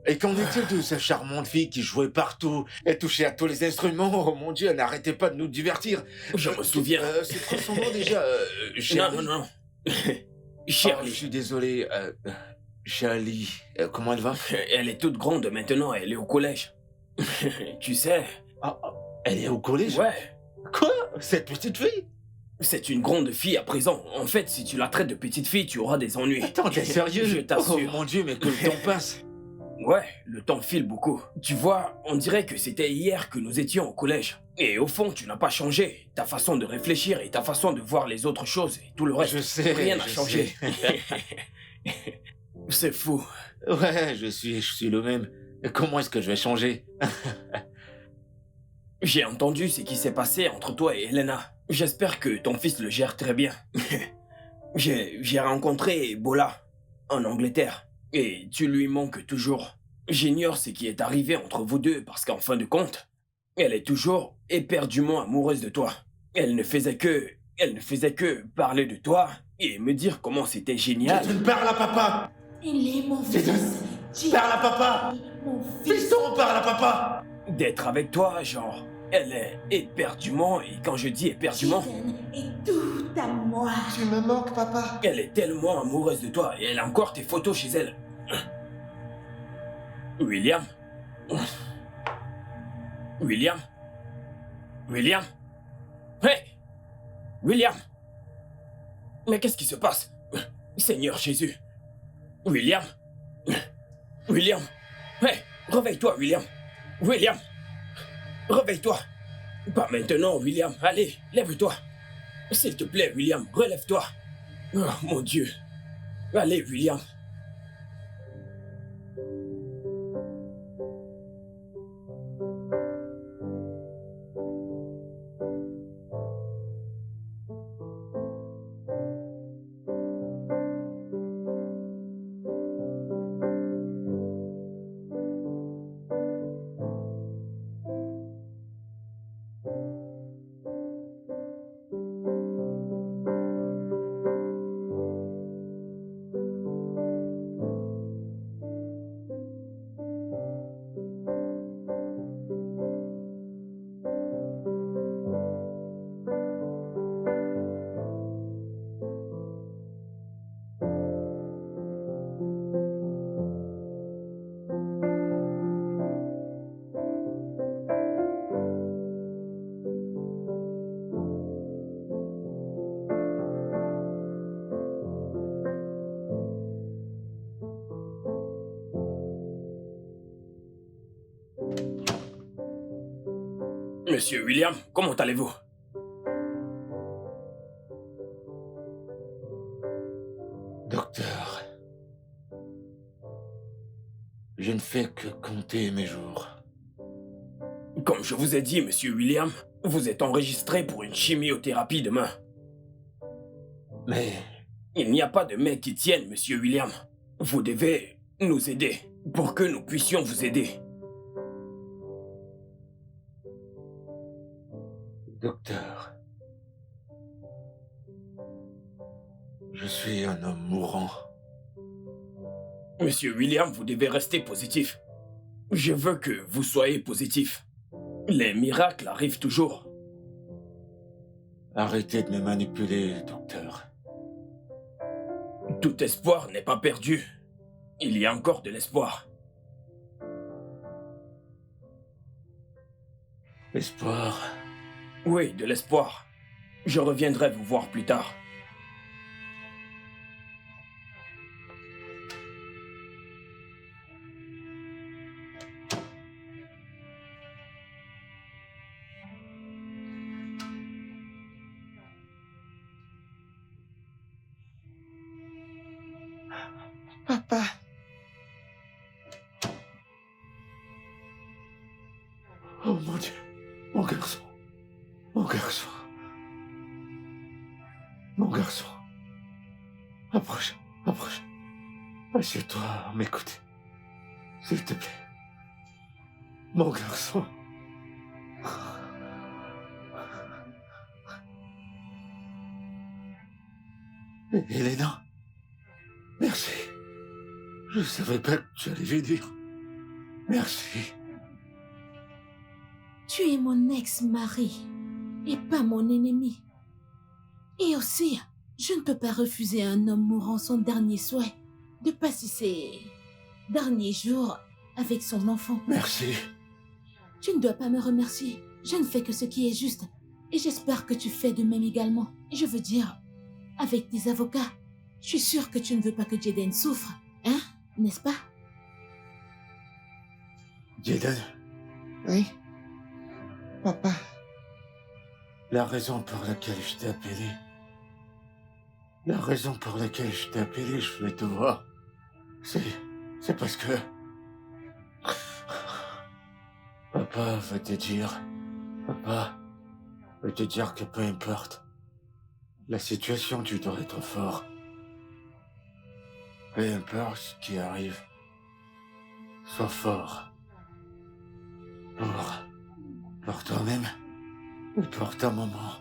Et qu'en est-il de cette charmante fille qui jouait partout? Elle touchait à tous les instruments. Oh mon Dieu, elle n'arrêtait pas de nous divertir. Je me souviens. C'est quoi son nom déjà? Non, Shirley? non, non. Oh, Shirley. je suis désolé. Shirley, comment elle va? Elle est toute grande maintenant, elle est au collège. Tu sais. Ah, elle est au collège? Ouais. Quoi? Cette petite fille? C'est une grande fille à présent. En fait, si tu la traites de petite fille, tu auras des ennuis. Attends, t'es sérieux? Je t'assure. Oh mon Dieu, mais que le temps passe. Ouais, le temps file beaucoup. Tu vois, on dirait que c'était hier que nous étions au collège. Et au fond, tu n'as pas changé. Ta façon de réfléchir et ta façon de voir les autres choses et tout le reste. Je sais, Rien n'a je changé. C'est fou. Ouais, je suis le même. Comment est-ce que je vais changer? J'ai entendu ce qui s'est passé entre toi et Elena. J'espère que ton fils le gère très bien. J'ai rencontré Ebola en Angleterre. Et tu lui manques toujours. J'ignore ce qui est arrivé entre vous deux parce qu'en fin de compte, elle est toujours éperdument amoureuse de toi. Elle ne faisait que parler de toi et me dire comment c'était génial. Tu parles à papa! Il est mon fils. Parle à papa! Mon fils. Fiston, parle à papa! D'être avec toi, genre, elle est éperdument, et quand je dis éperdument, Jaden est tout à moi. Tu me manques, papa. elle est tellement amoureuse de toi et elle a encore tes photos chez elle. William? William? William? Hey! William! Mais qu'est-ce qui se passe? Seigneur Jésus! William? William? Hey! Réveille-toi, William! William! Réveille-toi! Pas maintenant, William. Allez, lève-toi. S'il te plaît, William, relève-toi. Oh, mon Dieu. Allez, William. Monsieur William, comment allez-vous? Docteur, je ne fais que compter mes jours. Comme je vous ai dit, monsieur William, vous êtes enregistré pour une chimiothérapie demain. Mais Il n'y a pas de mais qui tienne, monsieur William. Vous devez nous aider pour que nous puissions vous aider. docteur, je suis un homme mourant. Monsieur William, vous devez rester positif. Je veux que vous soyez positif. Les miracles arrivent toujours. Arrêtez de me manipuler, docteur. Tout espoir n'est pas perdu. Il y a encore de l'espoir. Espoir. Oui, de l'espoir. Je reviendrai vous voir plus tard. Papa. Oh mon Dieu, mon garçon, mon garçon, mon garçon. Approche, approche. Assieds-toi, m'écoute. S'il te plaît. Mon garçon. Elena, merci. Je savais pas que tu allais venir. Merci. Tu es mon ex-mari et pas mon ennemi. Et aussi, je ne peux pas refuser à un homme mourant son dernier souhait de passer ses derniers jours avec son enfant. Merci. Tu ne dois pas me remercier. Je ne fais que ce qui est juste. Et j'espère que tu fais de même également. Je veux dire, avec tes avocats, je suis sûre que tu ne veux pas que Jaden souffre. Hein? N'est-ce pas? Jaden, Oui. Papa. la raison pour laquelle je t'ai appelé... La raison pour laquelle je t'ai appelé, je voulais te voir. C'est parce que... Papa veut te dire... Papa veut te dire que peu importe la situation, tu dois être fort. Peu importe ce qui arrive, sois fort. Pour toi-même et pour ta maman.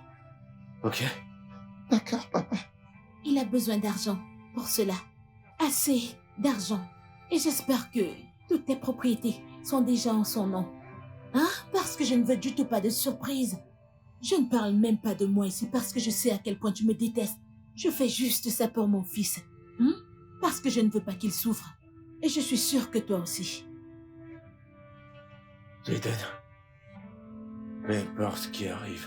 Ok? D'accord, papa. Il a besoin d'argent pour cela. Assez d'argent. Et j'espère que toutes tes propriétés sont déjà en son nom. Hein? Parce que je ne veux du tout pas de surprise. Je ne parle même pas de moi ici parce que je sais à quel point tu me détestes. Je fais juste ça pour mon fils. Hein? Parce que je ne veux pas qu'il souffre. Et je suis sûre que toi aussi. Jaden, peu importe ce qui arrive.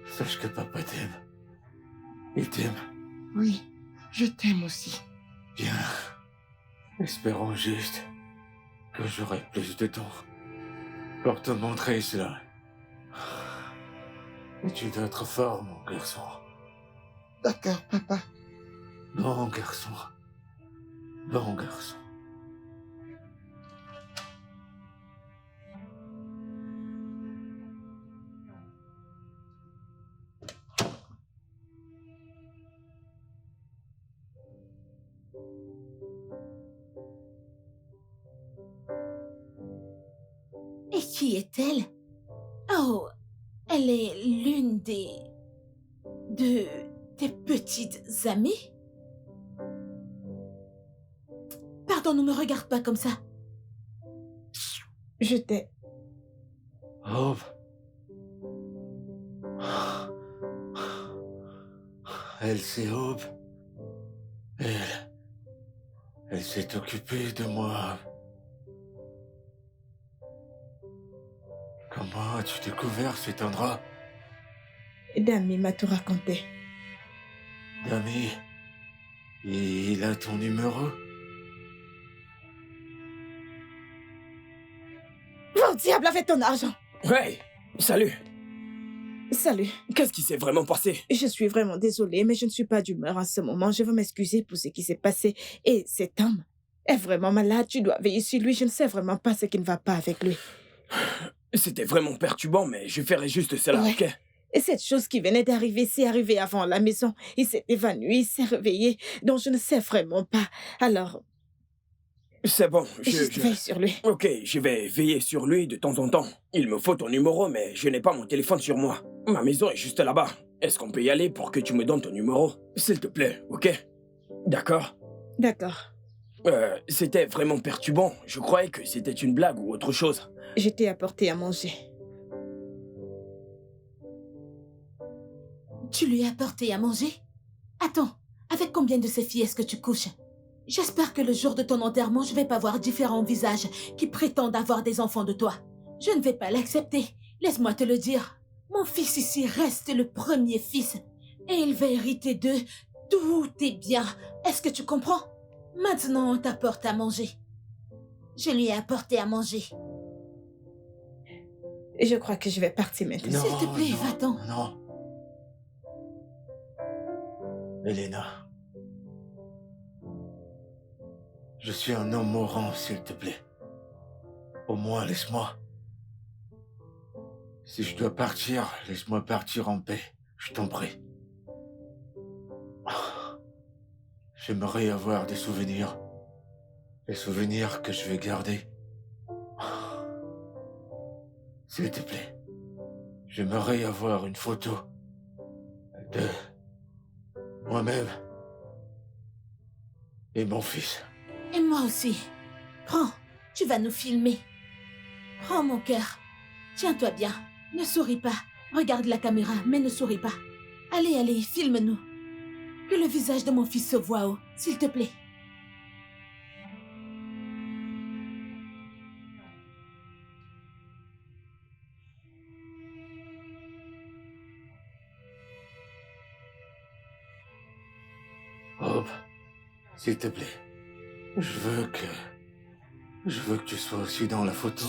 Sache que papa t'aime. Il t'aime. Oui, je t'aime aussi. Bien. Espérons juste que j'aurai plus de temps pour te montrer cela. Et tu dois être fort, mon garçon. D'accord, papa. Bon garçon. Bon garçon. Et qui est-elle? Oh, elle est l'une de tes petites amies? Pardon, ne me regarde pas comme ça. Je t'ai... Hope. Elle, c'est Hope. Elle s'est occupée de moi. Comment as-tu découvert cet endroit? Dami m'a tout raconté. Dami, il a ton numéro? Oh diable, avec ton argent! Hey, salut. Salut. Qu'est-ce qui s'est vraiment passé? Je suis vraiment désolée, mais je ne suis pas d'humeur en ce moment. Je veux m'excuser pour ce qui s'est passé. Et cet homme est vraiment malade. Tu dois veiller sur lui. Je ne sais vraiment pas ce qui ne va pas avec lui. C'était vraiment perturbant, mais je ferai juste cela, Ouais. ok? Et cette chose qui venait d'arriver, c'est arrivé avant la maison. Il s'est évanoui, il s'est réveillé. Donc je ne sais vraiment pas. Alors, C'est bon, juste veille sur lui. Ok, je vais veiller sur lui de temps en temps. Il me faut ton numéro, mais je n'ai pas mon téléphone sur moi. Ma maison est juste là-bas. Est-ce qu'on peut y aller pour que tu me donnes ton numéro? S'il te plaît, ok? D'accord? D'accord. C'était vraiment perturbant. Je croyais que c'était une blague ou autre chose. Je t'ai apporté à manger. Tu lui as apporté à manger? Attends, avec combien de ces filles est-ce que tu couches? J'espère que le jour de ton enterrement, je vais pas voir différents visages qui prétendent avoir des enfants de toi. Je ne vais pas l'accepter. Laisse-moi te le dire. Mon fils ici reste le premier fils. Et il va hériter de tous tes biens. Est-ce que tu comprends? Maintenant, on t'apporte à manger. Je lui ai apporté à manger. Et je crois que je vais partir maintenant. S'il te plaît, va-t'en. Non. Elena. Je suis un homme mourant, s'il te plaît. Au moins, laisse-moi. Si je dois partir, laisse-moi partir en paix. Je t'en prie. J'aimerais avoir des souvenirs. Des souvenirs que je vais garder. S'il te plaît. J'aimerais avoir une photo de moi-même et mon fils. Et moi aussi. Prends, tu vas nous filmer. Prends mon cœur. Tiens-toi bien. Ne souris pas. Regarde la caméra, mais ne souris pas. Allez, allez, filme-nous. Que le visage de mon fils se voie, oh, s'il te plaît. Hope, s'il te plaît. Je veux que tu sois aussi dans la photo.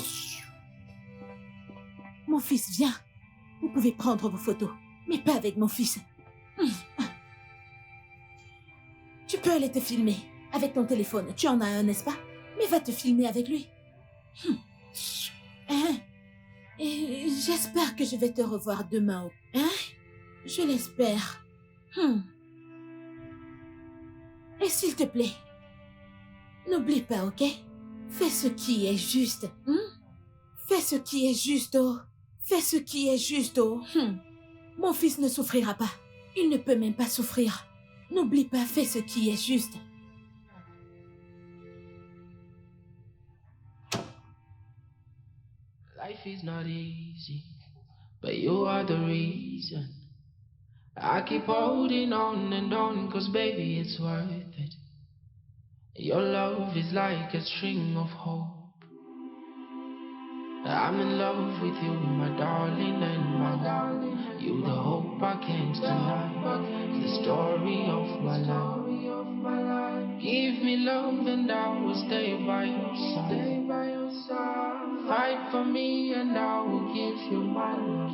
Mon fils, viens. Vous pouvez prendre vos photos, mais pas avec mon fils. Tu peux aller te filmer avec ton téléphone. Tu en as un, n'est-ce pas? Mais va te filmer avec lui. Hein? Et j'espère que je vais te revoir demain. Hein? Je l'espère. Et s'il te plaît, n'oublie pas, ok? Fais ce qui est juste. Fais ce qui est juste, oh. Fais ce qui est juste, oh. Mon fils ne souffrira pas. Il ne peut même pas souffrir. N'oublie pas, fais ce qui est juste. Life is not easy, but you are the reason. I keep holding on and on, 'cause baby, it's worth it. Your love is like a string of hope. I'm in love with you, my darling and my darling. You the hope I can't deny, the story of my life. Give me love and I will stay by your side. Fight for me and I will give you my love.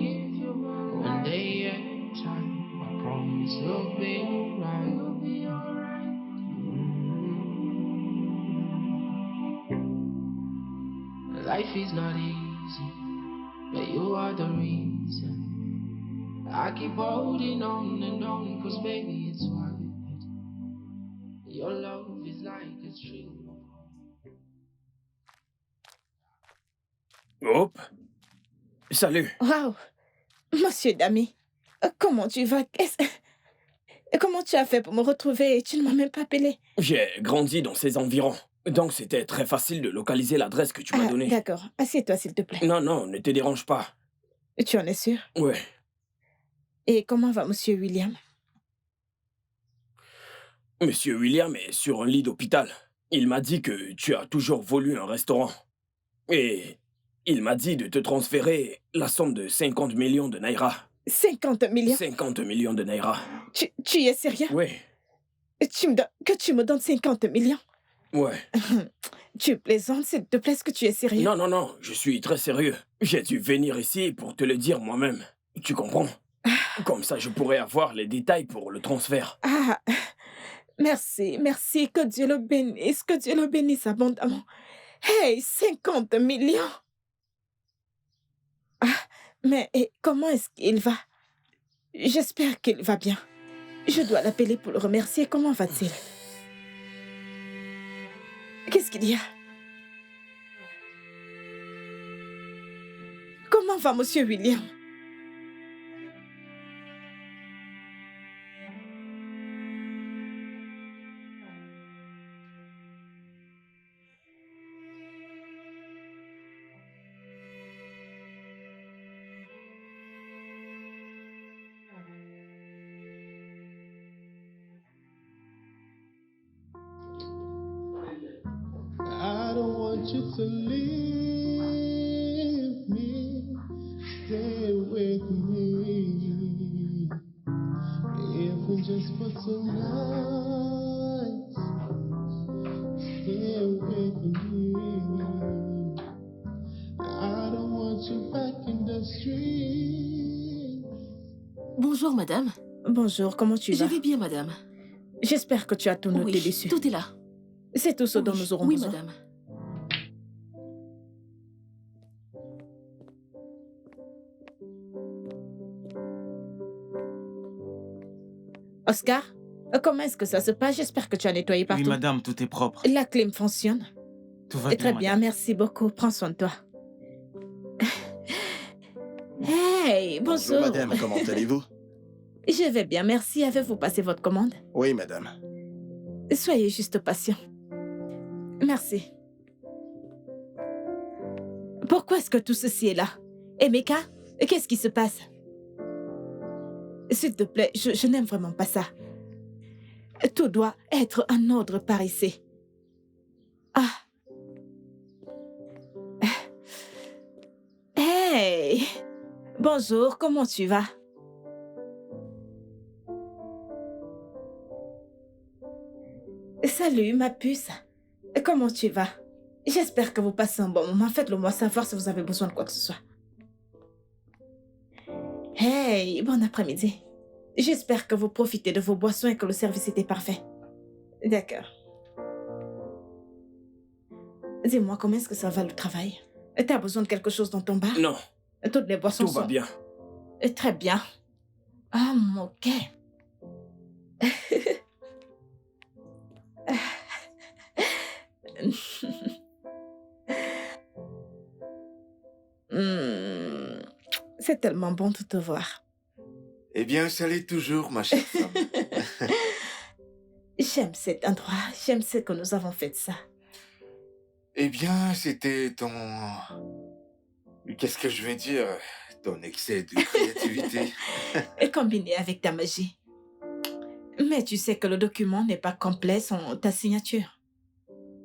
One day at a time, I promise you'll be alright. Life is not easy, but you are the reason. I keep holding on and on, 'cause baby, it's worth it. Your love is like a string of Hop. Salut. Waouh! Monsieur Dami, comment tu vas? Comment tu as fait pour me retrouver? Tu ne m'as même pas appelé. J'ai grandi dans ces environs. Donc c'était très facile de localiser l'adresse que tu m'as donnée. D'accord. Assieds-toi, s'il te plaît. Non, non, ne te dérange pas. Tu en es sûr? Ouais. Et comment va Monsieur William? Monsieur William est sur un lit d'hôpital. Il m'a dit que tu as toujours voulu un restaurant. Et il m'a dit de te transférer la somme de 50 millions de naira. 50 millions? 50 millions de naira. Tu es sérieux? Oui. Que tu me donnes 50 millions? Ouais. Tu plaisantes, s'il te plaît, est-ce que tu es sérieux? Non, non, non, je suis très sérieux. J'ai dû venir ici pour te le dire moi-même. Tu comprends? Comme ça, je pourrais avoir les détails pour le transfert. Ah, merci, merci. Que Dieu le bénisse. Que Dieu le bénisse abondamment. Hey, 50 millions! Ah, mais comment est-ce qu'il va? J'espère qu'il va bien. Je dois l'appeler pour le remercier. Comment va-t-il? Qu'est-ce qu'il y a? Comment va Monsieur William? I don't want you to leave me. Stay with me. Even just for tonight. Stay with me. I don't want you back in the street. Bonjour, madame. Bonjour, comment tu Je vas? vais bien, madame. J'espère que tu as tout noté Oui, dessus. tout est là. C'est tout ce dont nous aurons Oui, besoin. madame. Oscar, comment est-ce que ça se passe? J'espère que tu as nettoyé partout. Oui, madame, tout est propre. La clim fonctionne. Tout va Très bien, bien, madame. merci beaucoup. Prends soin de toi. Hey, bonjour. Bonjour madame, comment allez-vous? Je vais bien, merci. Avez-vous passé votre commande? Oui madame. Soyez juste patient. Merci. Pourquoi est-ce que tout ceci est là? Emeka, qu'est-ce qui se passe? S'il te plaît, je n'aime vraiment pas ça. Tout doit être en ordre par ici. Ah. Hey! Bonjour, comment tu vas? Salut, ma puce. Comment tu vas? J'espère que vous passez un bon moment. Faites-le moi savoir si vous avez besoin de quoi que ce soit. Hey, bon après-midi. J'espère que vous profitez de vos boissons et que le service était parfait. D'accord. Dis-moi, comment est-ce que ça va le travail? T'as besoin de quelque chose dans ton bar? Non, Toutes les boissons tout sont... va bien. Très bien. Ah, ok. C'est tellement bon de te voir. Eh bien, ça l'est toujours, ma chère femme. J'aime cet endroit. J'aime ce que nous avons fait de ça. Eh bien, c'était ton... Qu'est-ce que je vais dire? Ton excès de créativité. Et combiné avec ta magie. Mais tu sais que le document n'est pas complet sans ta signature.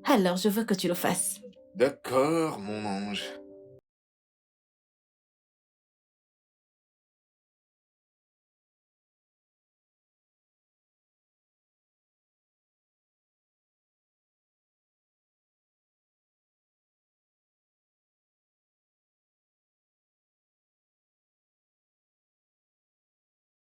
Alors, je veux que tu le fasses. D'accord, mon ange.